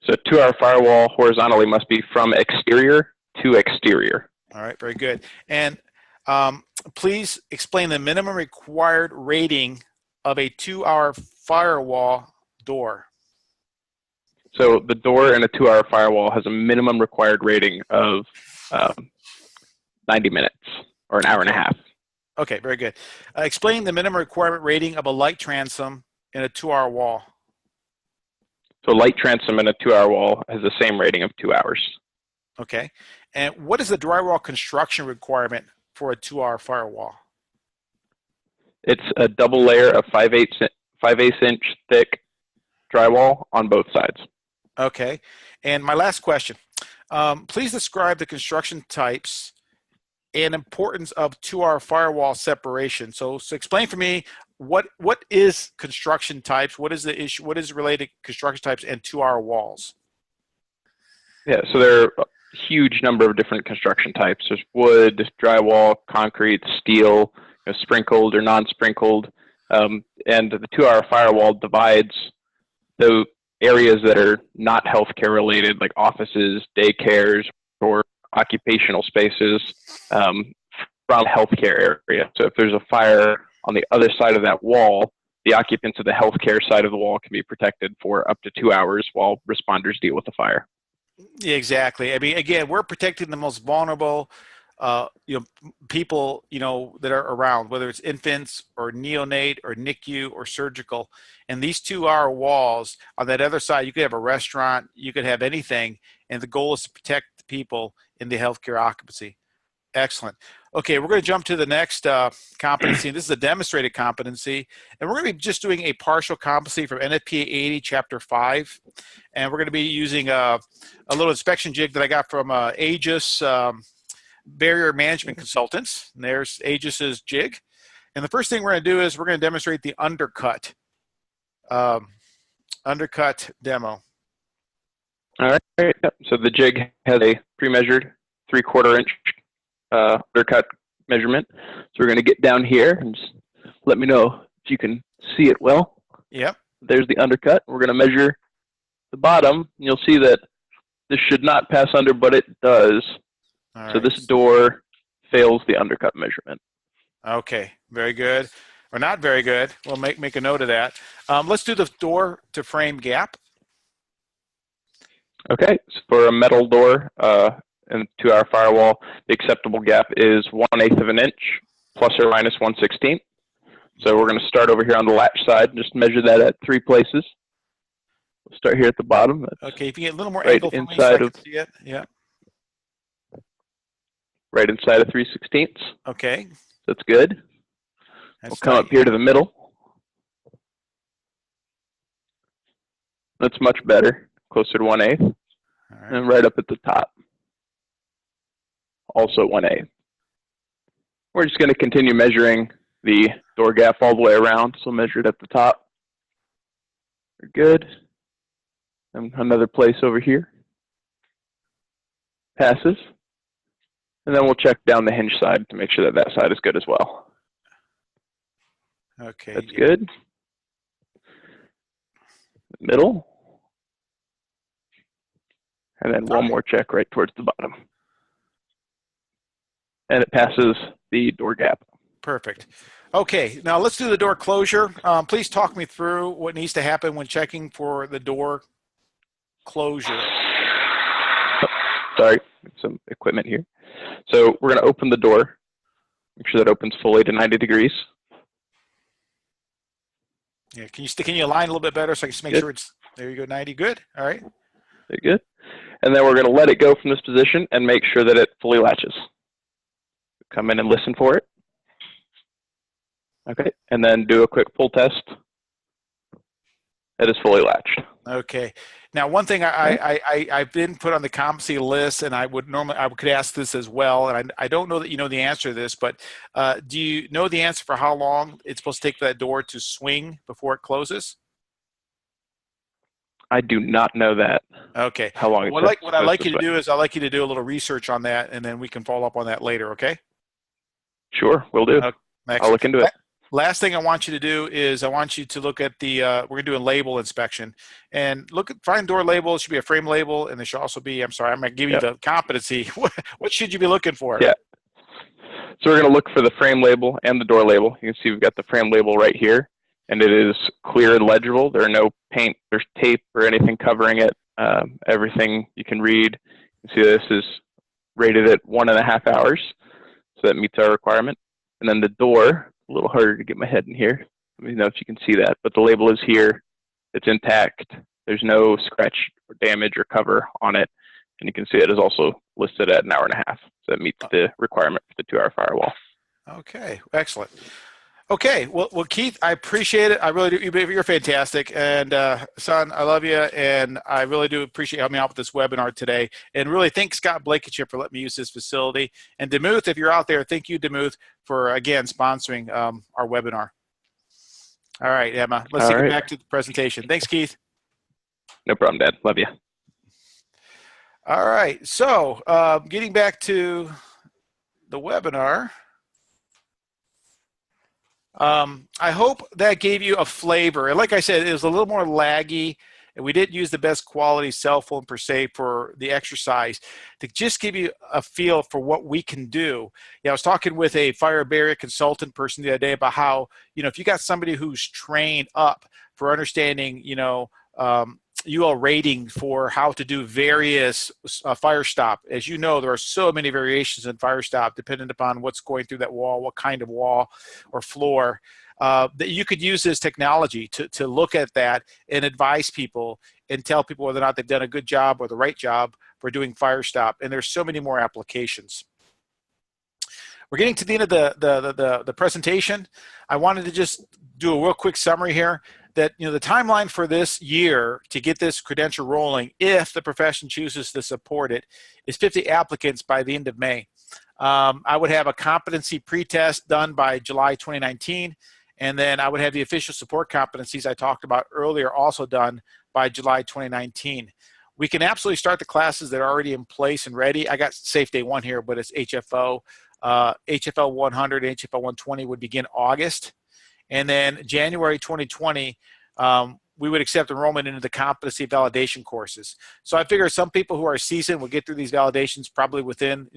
So a 2-hour firewall horizontally must be from exterior to exterior. All right, very good. And please explain the minimum required rating of a 2-hour firewall door. So the door in a 2-hour firewall has a minimum required rating of 90 minutes or an hour and a half. Okay, very good. Explain the minimum requirement rating of a light transom in a 2-hour wall. So light transom in a 2-hour wall has the same rating of 2 hours. Okay. And what is the drywall construction requirement for a 2R firewall? It's a double layer of 5/8 inch thick drywall on both sides. Okay. And my last question, please describe the construction types and importance of 2R firewall separation. So explain for me what is construction types, what is the issue, what is related construction types and 2R walls? Yeah, so there are a huge number of different construction types. There's wood, drywall, concrete, steel, sprinkled or non-sprinkled, and the 2R firewall divides the areas that are not healthcare related, like offices, daycares, or occupational spaces, from healthcare area. So if there's a fire on the other side of that wall, the occupants of the healthcare side of the wall can be protected for up to 2 hours while responders deal with the fire. Yeah, exactly. I mean, again, we're protecting the most vulnerable, people, that are around, whether it's infants or neonate or NICU or surgical. And these 2R walls on that other side, you could have a restaurant, you could have anything, and the goal is to protect the people in the healthcare occupancy. Excellent. Okay, we're going to jump to the next competency, and this is a demonstrated competency. And we're going to be just doing a partial competency from NFPA 80, Chapter 5. And we're going to be using a little inspection jig that I got from Aegis Barrier Management Consultants. And there's Aegis's jig. And the first thing we're going to do is we're going to demonstrate the undercut demo. All right. So the jig has a pre-measured 3/4 inch undercut measurement. So we're going to get down here and just let me know if you can see it well. Yep. There's the undercut. We're going to measure the bottom. You'll see that this should not pass under, but it does. All right. So this door fails the undercut measurement. Okay, very good. Or not very good. We'll make a note of that. Let's do the door to frame gap. Okay, so for a metal door and 2R firewall, the acceptable gap is 1/8 of an inch plus or minus 1/16. So we're going to start over here on the latch side and just measure that at 3 places. We'll start here at the bottom. That's okay, if you get a little more right angle for me so I can see it. Yeah. Right inside of 3/16. Okay. That's good. We'll come up here to the middle. That's much better, closer to 1/8. All right. And right up at the top, also 1/8. We're just going to continue measuring the door gap all the way around. So measure it at the top. We're good. And another place over here. Passes. And then we'll check down the hinge side to make sure that that side is good as well. Okay. That's good. Middle. And then one more check right towards the bottom. And it passes the door gap. Perfect. Okay, now let's do the door closure. Please talk me through what needs to happen when checking for the door closure. Sorry, some equipment here. So we're going to open the door. Make sure that opens fully to 90 degrees. Yeah, can you align a little bit better so I can just make sure it's, there you go, 90, good, all right. Very good. And then we're going to let it go from this position and make sure that it fully latches. Come in and listen for it. Okay, and then do a quick pull test. It is fully latched. Okay. Now, one thing I've been put on the competency list, and I could ask this as well, and I don't know that you know the answer to this, but do you know the answer for how long it's supposed to take for that door to swing before it closes? I do not know that. Okay. How long? What I'd like you to do is I'd like you to do a little research on that, and then we can follow up on that later. Okay. Sure, we'll do. I'll look into it. Last thing I want you to do is I want you to look at the, we're going to do a label inspection. And find door label. It should be a frame label, and there should also be, I'm sorry, I'm going to give you the competency. What should you be looking for? Yeah. So we're going to look for the frame label and the door label. You can see we've got the frame label right here, and it is clear and legible. There are no paint or tape or anything covering it. Everything you can read. You can see this is rated at 1.5 hours, so that meets our requirement. And then the door, a little harder to get my head in here. Let me know if you can see that, but the label is here. It's intact. There's no scratch or damage or cover on it, And you can see it is also listed at 1.5 hours. So that meets the requirement for the 2-hour firewall. Okay, excellent. Okay, well, Keith, I appreciate it. I really do. You're fantastic. And son, I love you. And I really do appreciate helping me out with this webinar today. And really thank Scott Blankenship for letting me use this facility. And Damuth, if you're out there, thank you, Damuth, for, again, sponsoring our webinar. All right, Emma, let's get back to the presentation. Thanks, Keith. No problem, Dad. Love you. All right, so getting back to the webinar. I hope that gave you a flavor. And like I said, it was a little more laggy, and we didn't use the best quality cell phone per se for the exercise, to just give you a feel for what we can do. Yeah, I was talking with a fire barrier consultant person the other day about how, if you got somebody who's trained up for understanding, UL rating for how to do various fire stop. As you know, there are so many variations in fire stop depending upon what's going through that wall, what kind of wall or floor, that you could use this technology to look at that and advise people and tell people whether or not they've done a good job or the right job for doing fire stop. And there's so many more applications. We're getting to the end of the presentation. I wanted to just do a real quick summary here. That the timeline for this year to get this credential rolling, if the profession chooses to support it, is 50 applicants by the end of May. I would have a competency pretest done by July 2019, and then I would have the official support competencies I talked about earlier also done by July 2019. We can absolutely start the classes that are already in place and ready. I got Safe Day 1 here, but it's HFO. HFL 100 and HFL 120 would begin August. And then January 2020, we would accept enrollment into the competency validation courses. So I figure some people who are seasoned will get through these validations probably within,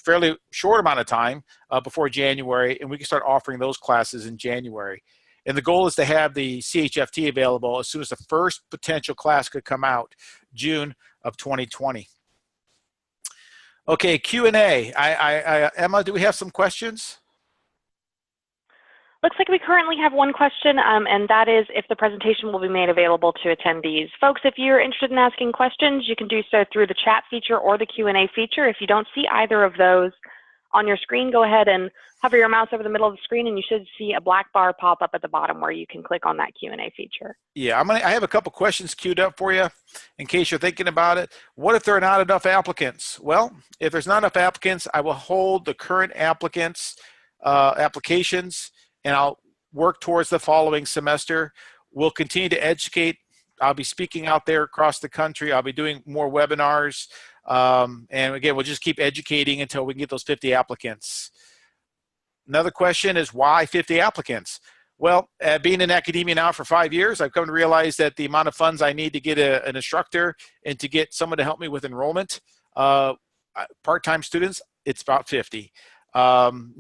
fairly short amount of time before January, and we can start offering those classes in January. And the goal is to have the CHFT available as soon as the first potential class could come out, June of 2020. Okay, Q&A. Emma, do we have some questions? Looks like we currently have one question, and that is if the presentation will be made available to attendees. Folks, if you're interested in asking questions, you can do so through the chat feature or the Q&A feature. If you don't see either of those on your screen, go ahead and hover your mouse over the middle of the screen, and you should see a black bar pop up at the bottom where you can click on that Q&A feature. Yeah, I have a couple questions queued up for you in case you're thinking about it. What if there are not enough applicants? Well, if there's not enough applicants, I will hold the current applicants' applications, and I'll work towards the following semester. We'll continue to educate. I'll be speaking out there across the country. I'll be doing more webinars. And again, we'll just keep educating until we can get those 50 applicants. Another question is, why 50 applicants? Well, being in academia now for 5 years, I've come to realize that the amount of funds I need to get an instructor and to get someone to help me with enrollment, part-time students, it's about 50. The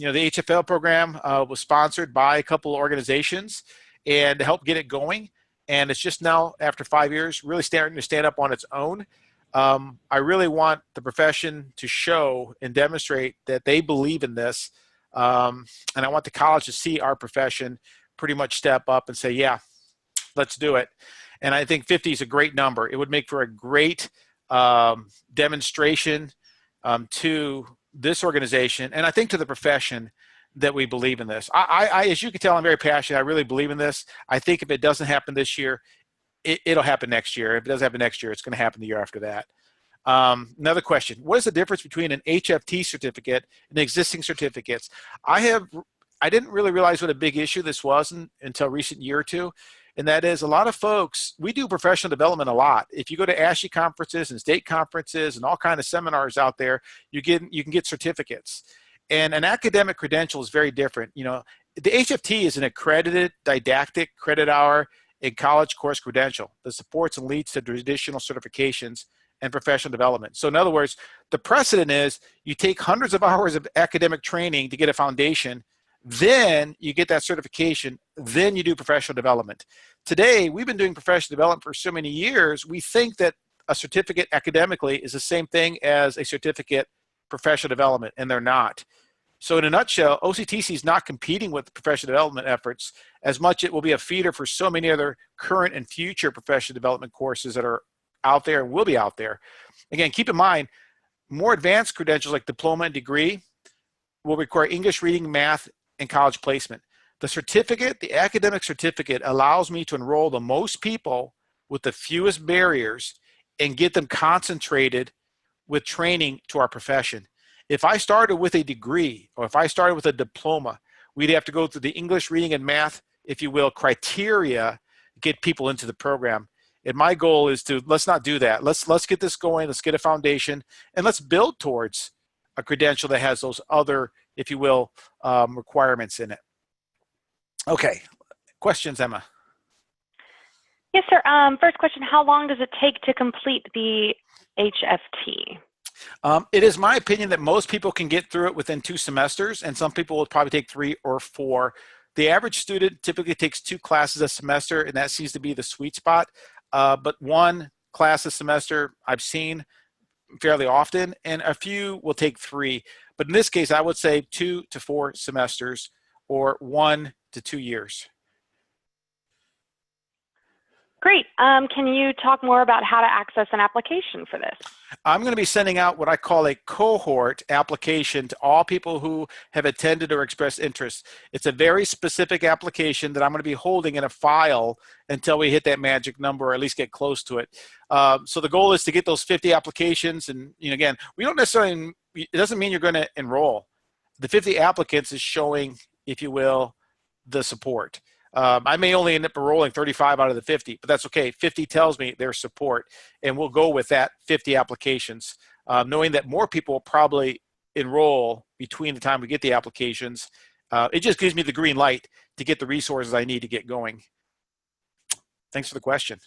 HFL program was sponsored by a couple of organizations and to help get it going. And it's just now, after 5 years, really starting to stand up on its own. I really want the profession to show and demonstrate that they believe in this. And I want the college to see our profession pretty much step up and say, yeah, let's do it. And I think 50 is a great number. It would make for a great demonstration to this organization, and I think to the profession, that we believe in this. As you can tell, I'm very passionate. I really believe in this. I think if it doesn't happen this year, it'll happen next year. If it doesn't happen next year, it's going to happen the year after that. Another question: what is the difference between an HFT certificate and existing certificates? I didn't really realize what a big issue this was until a recent year or two. And that is, a lot of folks, we do professional development a lot. If you go to ASHE conferences and state conferences and all kinds of seminars out there, you can get certificates. And an academic credential is very different. The HFT is an accredited didactic credit hour and college course credential that supports and leads to traditional certifications and professional development. So in other words, the precedent is you take hundreds of hours of academic training to get a foundation, then you get that certification, then you do professional development. Today, we've been doing professional development for so many years, we think that a certificate academically is the same thing as a certificate professional development, and they're not. So in a nutshell, OCTC is not competing with professional development efforts as much. It will be a feeder for so many other current and future professional development courses that are out there and will be out there. Again, keep in mind, more advanced credentials like diploma and degree will require English reading, math, and college placement. The certificate, the academic certificate, allows me to enroll the most people with the fewest barriers and get them concentrated with training to our profession. If I started with a degree or if I started with a diploma, we'd have to go through the English reading and math, if you will, criteria, get people into the program. And my goal is to, let's not do that. Let's get this going. Let's get a foundation, and let's build towards a credential that has those other, if you will, requirements in it. Okay, questions, Emma? Yes, sir. First question, how long does it take to complete the HFT? It is my opinion that most people can get through it within 2 semesters, and some people will probably take 3 or 4. The average student typically takes 2 classes a semester, and that seems to be the sweet spot. But 1 class a semester I've seen fairly often, and a few will take 3. But in this case, I would say 2 to 4 semesters or 1 to 2 years. Great. Can you talk more about how to access an application for this? I'm going to be sending out what I call a cohort application to all people who have attended or expressed interest. It's a very specific application that I'm going to be holding in a file until we hit that magic number, or at least get close to it. So the goal is to get those 50 applications. And again, we don't necessarily, it doesn't mean you're going to enroll. The 50 applicants is showing, if you will, the support. I may only end up enrolling 35 out of the 50, but that's okay. 50 tells me there's support, and we'll go with that 50 applications, knowing that more people will probably enroll between the time we get the applications. It just gives me the green light to get the resources I need to get going. Thanks for the question.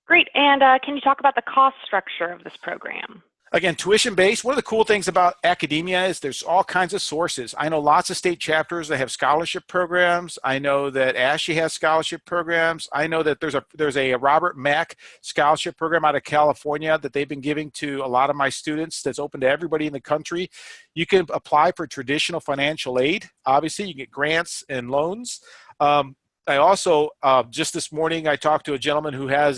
Great. And can you talk about the cost structure of this program? Again, tuition-based. One of the cool things about academia is there's all kinds of sources. I know lots of state chapters that have scholarship programs. I know that ASHE has scholarship programs. I know that there's a Robert Mack scholarship program out of California that they've been giving to a lot of my students that's open to everybody in the country. You can apply for traditional financial aid. Obviously, you get grants and loans. I also, just this morning, I talked to a gentleman who has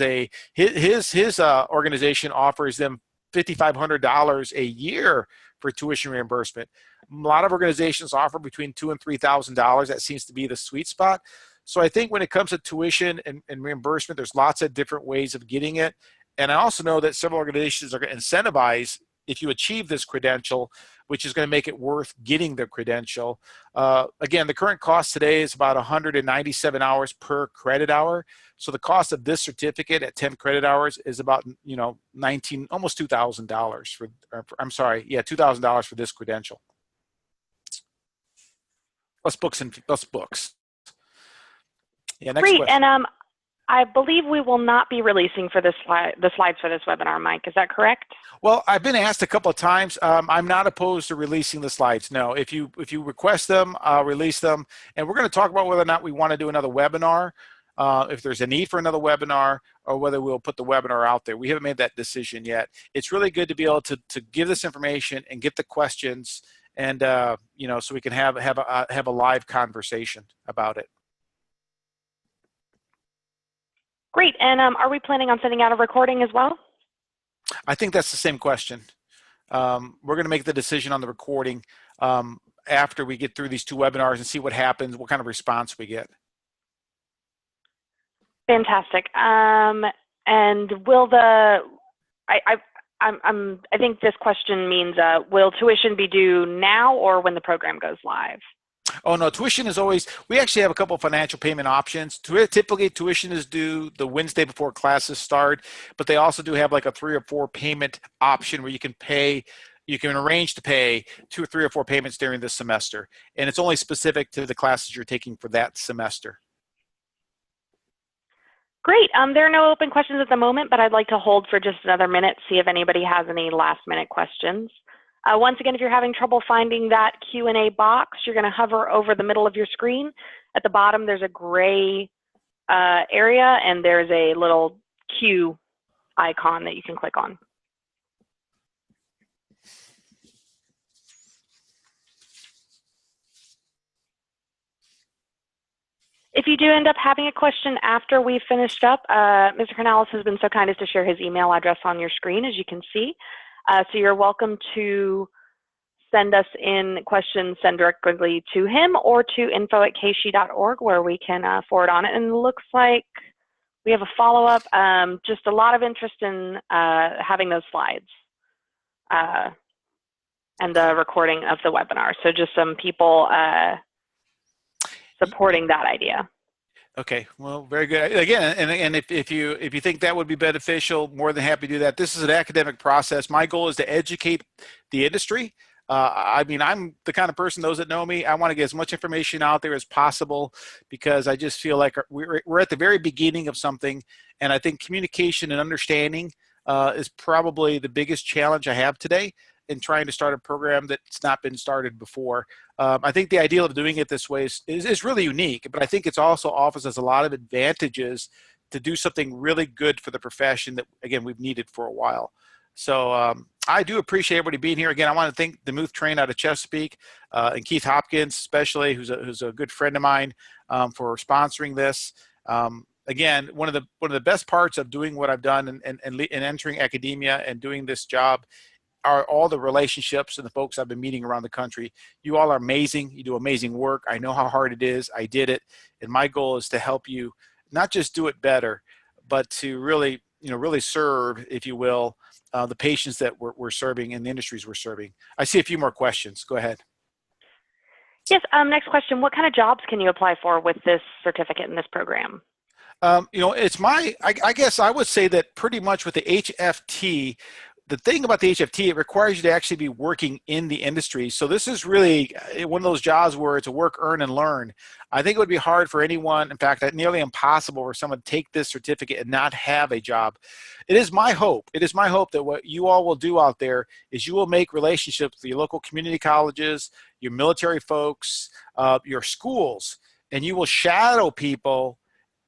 his organization offers them $5,500 a year for tuition reimbursement. A lot of organizations offer between $2,000 and $3,000. That seems to be the sweet spot. So I think when it comes to tuition and reimbursement, there's lots of different ways of getting it. And I also know that several organizations are going to incentivize if you achieve this credential, which is going to make it worth getting the credential. Again, the current cost today is about 197 hours per credit hour. So the cost of this certificate at 10 credit hours is about, almost $2,000 for, I'm sorry, yeah, $2,000 for this credential. Plus books. Yeah, next Great. question. And I believe we will not be releasing for the slides for this webinar, Mike. Is that correct? Well, I've been asked a couple of times. I'm not opposed to releasing the slides. No, if you request them, I'll release them. And we're going to talk about whether or not we want to do another webinar, if there's a need for another webinar, or whether we'll put the webinar out there. We haven't made that decision yet. It's really good to be able to give this information and get the questions, and so we can have a live conversation about it. Great. And are we planning on sending out a recording as well? I think that's the same question. We're going to make the decision on the recording after we get through these 2 webinars and see what happens, what kind of response we get. Fantastic. And will I think this question means, will tuition be due now or when the program goes live? Oh, no, tuition is always, we actually have a couple of financial payment options. Typically, tuition is due the Wednesday before classes start, but they also do have like a 3 or 4 payment option where you can arrange to pay 2 or 3 or 4 payments during the semester. And it's only specific to the classes you're taking for that semester. Great. There are no open questions at the moment, but I'd like to hold for just another minute, see if anybody has any last-minute questions. Once again, if you're having trouble finding that Q&A box, you're going to hover over the middle of your screen. At the bottom, there's a gray area, and there's a little Q icon that you can click on. If you do end up having a question after we've finished up, Mr. Canales has been so kind as to share his email address on your screen, as you can see. So you're welcome to send us in questions, send directly to him or to info@kshi.org, where we can forward on it. And it looks like we have a follow-up, just a lot of interest in having those slides and the recording of the webinar. So just some people supporting that idea. Okay, well, very good. Again, and if you think that would be beneficial, more than happy to do that. This is an academic process. My goal is to educate the industry. I mean, I'm the kind of person, those that know me, I want to get as much information out there as possible, because I just feel like we're at the very beginning of something, and I think communication and understanding is probably the biggest challenge I have today in trying to start a program that's not been started before. I think the idea of doing it this way is really unique, but I think it's also offers us a lot of advantages to do something really good for the profession that, again, we've needed for a while. So I do appreciate everybody being here. Again, I want to thank Damuth Trane out of Chesapeake and Keith Hopkins, especially, who's a good friend of mine, for sponsoring this. Again, one of the best parts of doing what I've done and entering academia and doing this job are all the relationships and the folks I've been meeting around the country. You all are amazing. You do amazing work. I know how hard it is. I did it. And my goal is to help you not just do it better, but to really, really serve, if you will, the patients that we're serving and the industries we're serving. I see a few more questions. Go ahead. Yes, next question. What kind of jobs can you apply for with this certificate in this program? It's I guess I would say that pretty much with the HFT, the thing about the HFT, it requires you to actually be working in the industry. So this is really one of those jobs where it's a work, earn, and learn. I think it would be hard for anyone, in fact, nearly impossible for someone to take this certificate and not have a job. It is my hope that what you all will do out there is you will make relationships with your local community colleges, your military folks, your schools, and you will shadow people,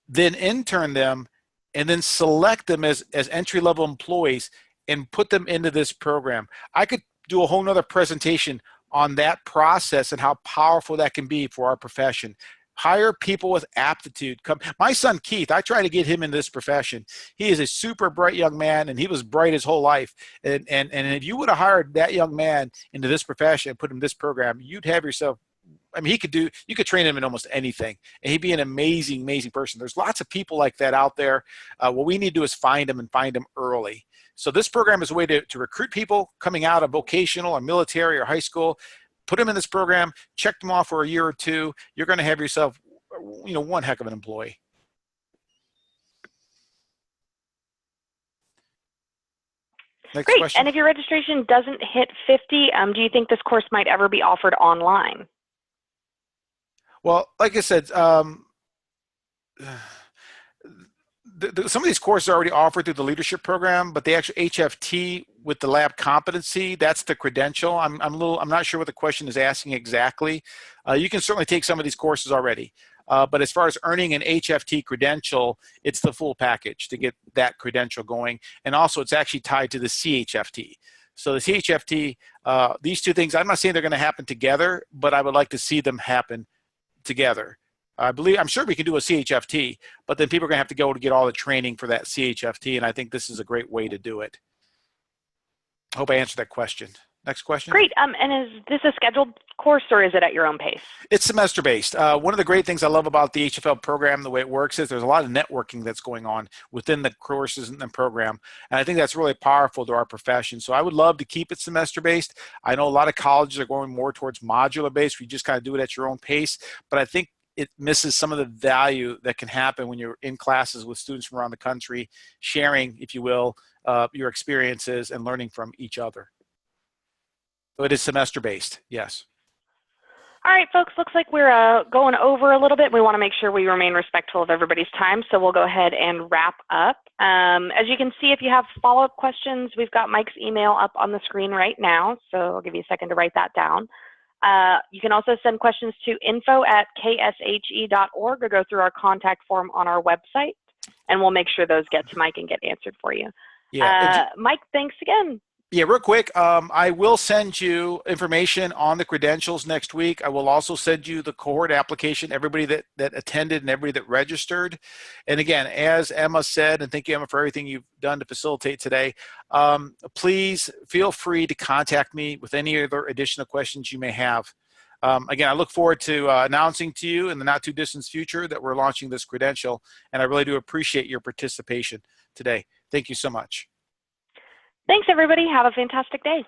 then intern them, and then select them as entry-level employees and put them into this program. I could do a whole nother presentation on that process and how powerful that can be for our profession. Hire people with aptitude. My son Keith, I try to get him into this profession. He is a super bright young man, and he was bright his whole life. And if you would have hired that young man into this profession and put him in this program, you'd have yourself, I mean, you could train him in almost anything, and he'd be an amazing, amazing person. There's lots of people like that out there. What we need to do is find them and find them early. So this program is a way to recruit people coming out of vocational or military or high school, put them in this program, check them off for a year or two. You're going to have yourself, one heck of an employee. Next Great. question. And if your registration doesn't hit 50, do you think this course might ever be offered online? Well, like I said, some of these courses are already offered through the leadership program, but the actual HFT with the lab competency, that's the credential. I'm not sure what the question is asking exactly. You can certainly take some of these courses already, but as far as earning an HFT credential, it's the full package to get that credential going, and also it's actually tied to the CHFT. So the CHFT, these two things, I'm not saying they're going to happen together, but I would like to see them happen together. I'm sure we can do a CHFT, but then people are going to have to go to get all the training for that CHFT, and I think this is a great way to do it. I hope I answered that question. Next question. Great. And is this a scheduled course, or is it at your own pace? It's semester-based. One of the great things I love about the HFL program, the way it works, is there's a lot of networking that's going on within the courses and the program, and I think that's really powerful to our profession. So I would love to keep it semester-based. I know a lot of colleges are going more towards modular-based. We just kind of do it at your own pace, but I think it misses some of the value that can happen when you're in classes with students from around the country, sharing, if you will, your experiences and learning from each other. So it is semester-based, yes. All right, folks, looks like we're going over a little bit. We want to make sure we remain respectful of everybody's time, so we'll go ahead and wrap up. As you can see, if you have follow-up questions, we've got Mike's email up on the screen right now, so I'll give you a second to write that down. You can also send questions to info@kshe.org or go through our contact form on our website, and we'll make sure those get to Mike and get answered for you. Yeah, Mike, thanks again. Yeah, real quick, I will send you information on the credentials next week. I will also send you the cohort application, everybody that attended and everybody that registered. And again, as Emma said, and thank you, Emma, for everything you've done to facilitate today, please feel free to contact me with any other additional questions you may have. Again, I look forward to announcing to you in the not too distant future that we're launching this credential, and I really do appreciate your participation today. Thank you so much. Thanks, everybody. Have a fantastic day.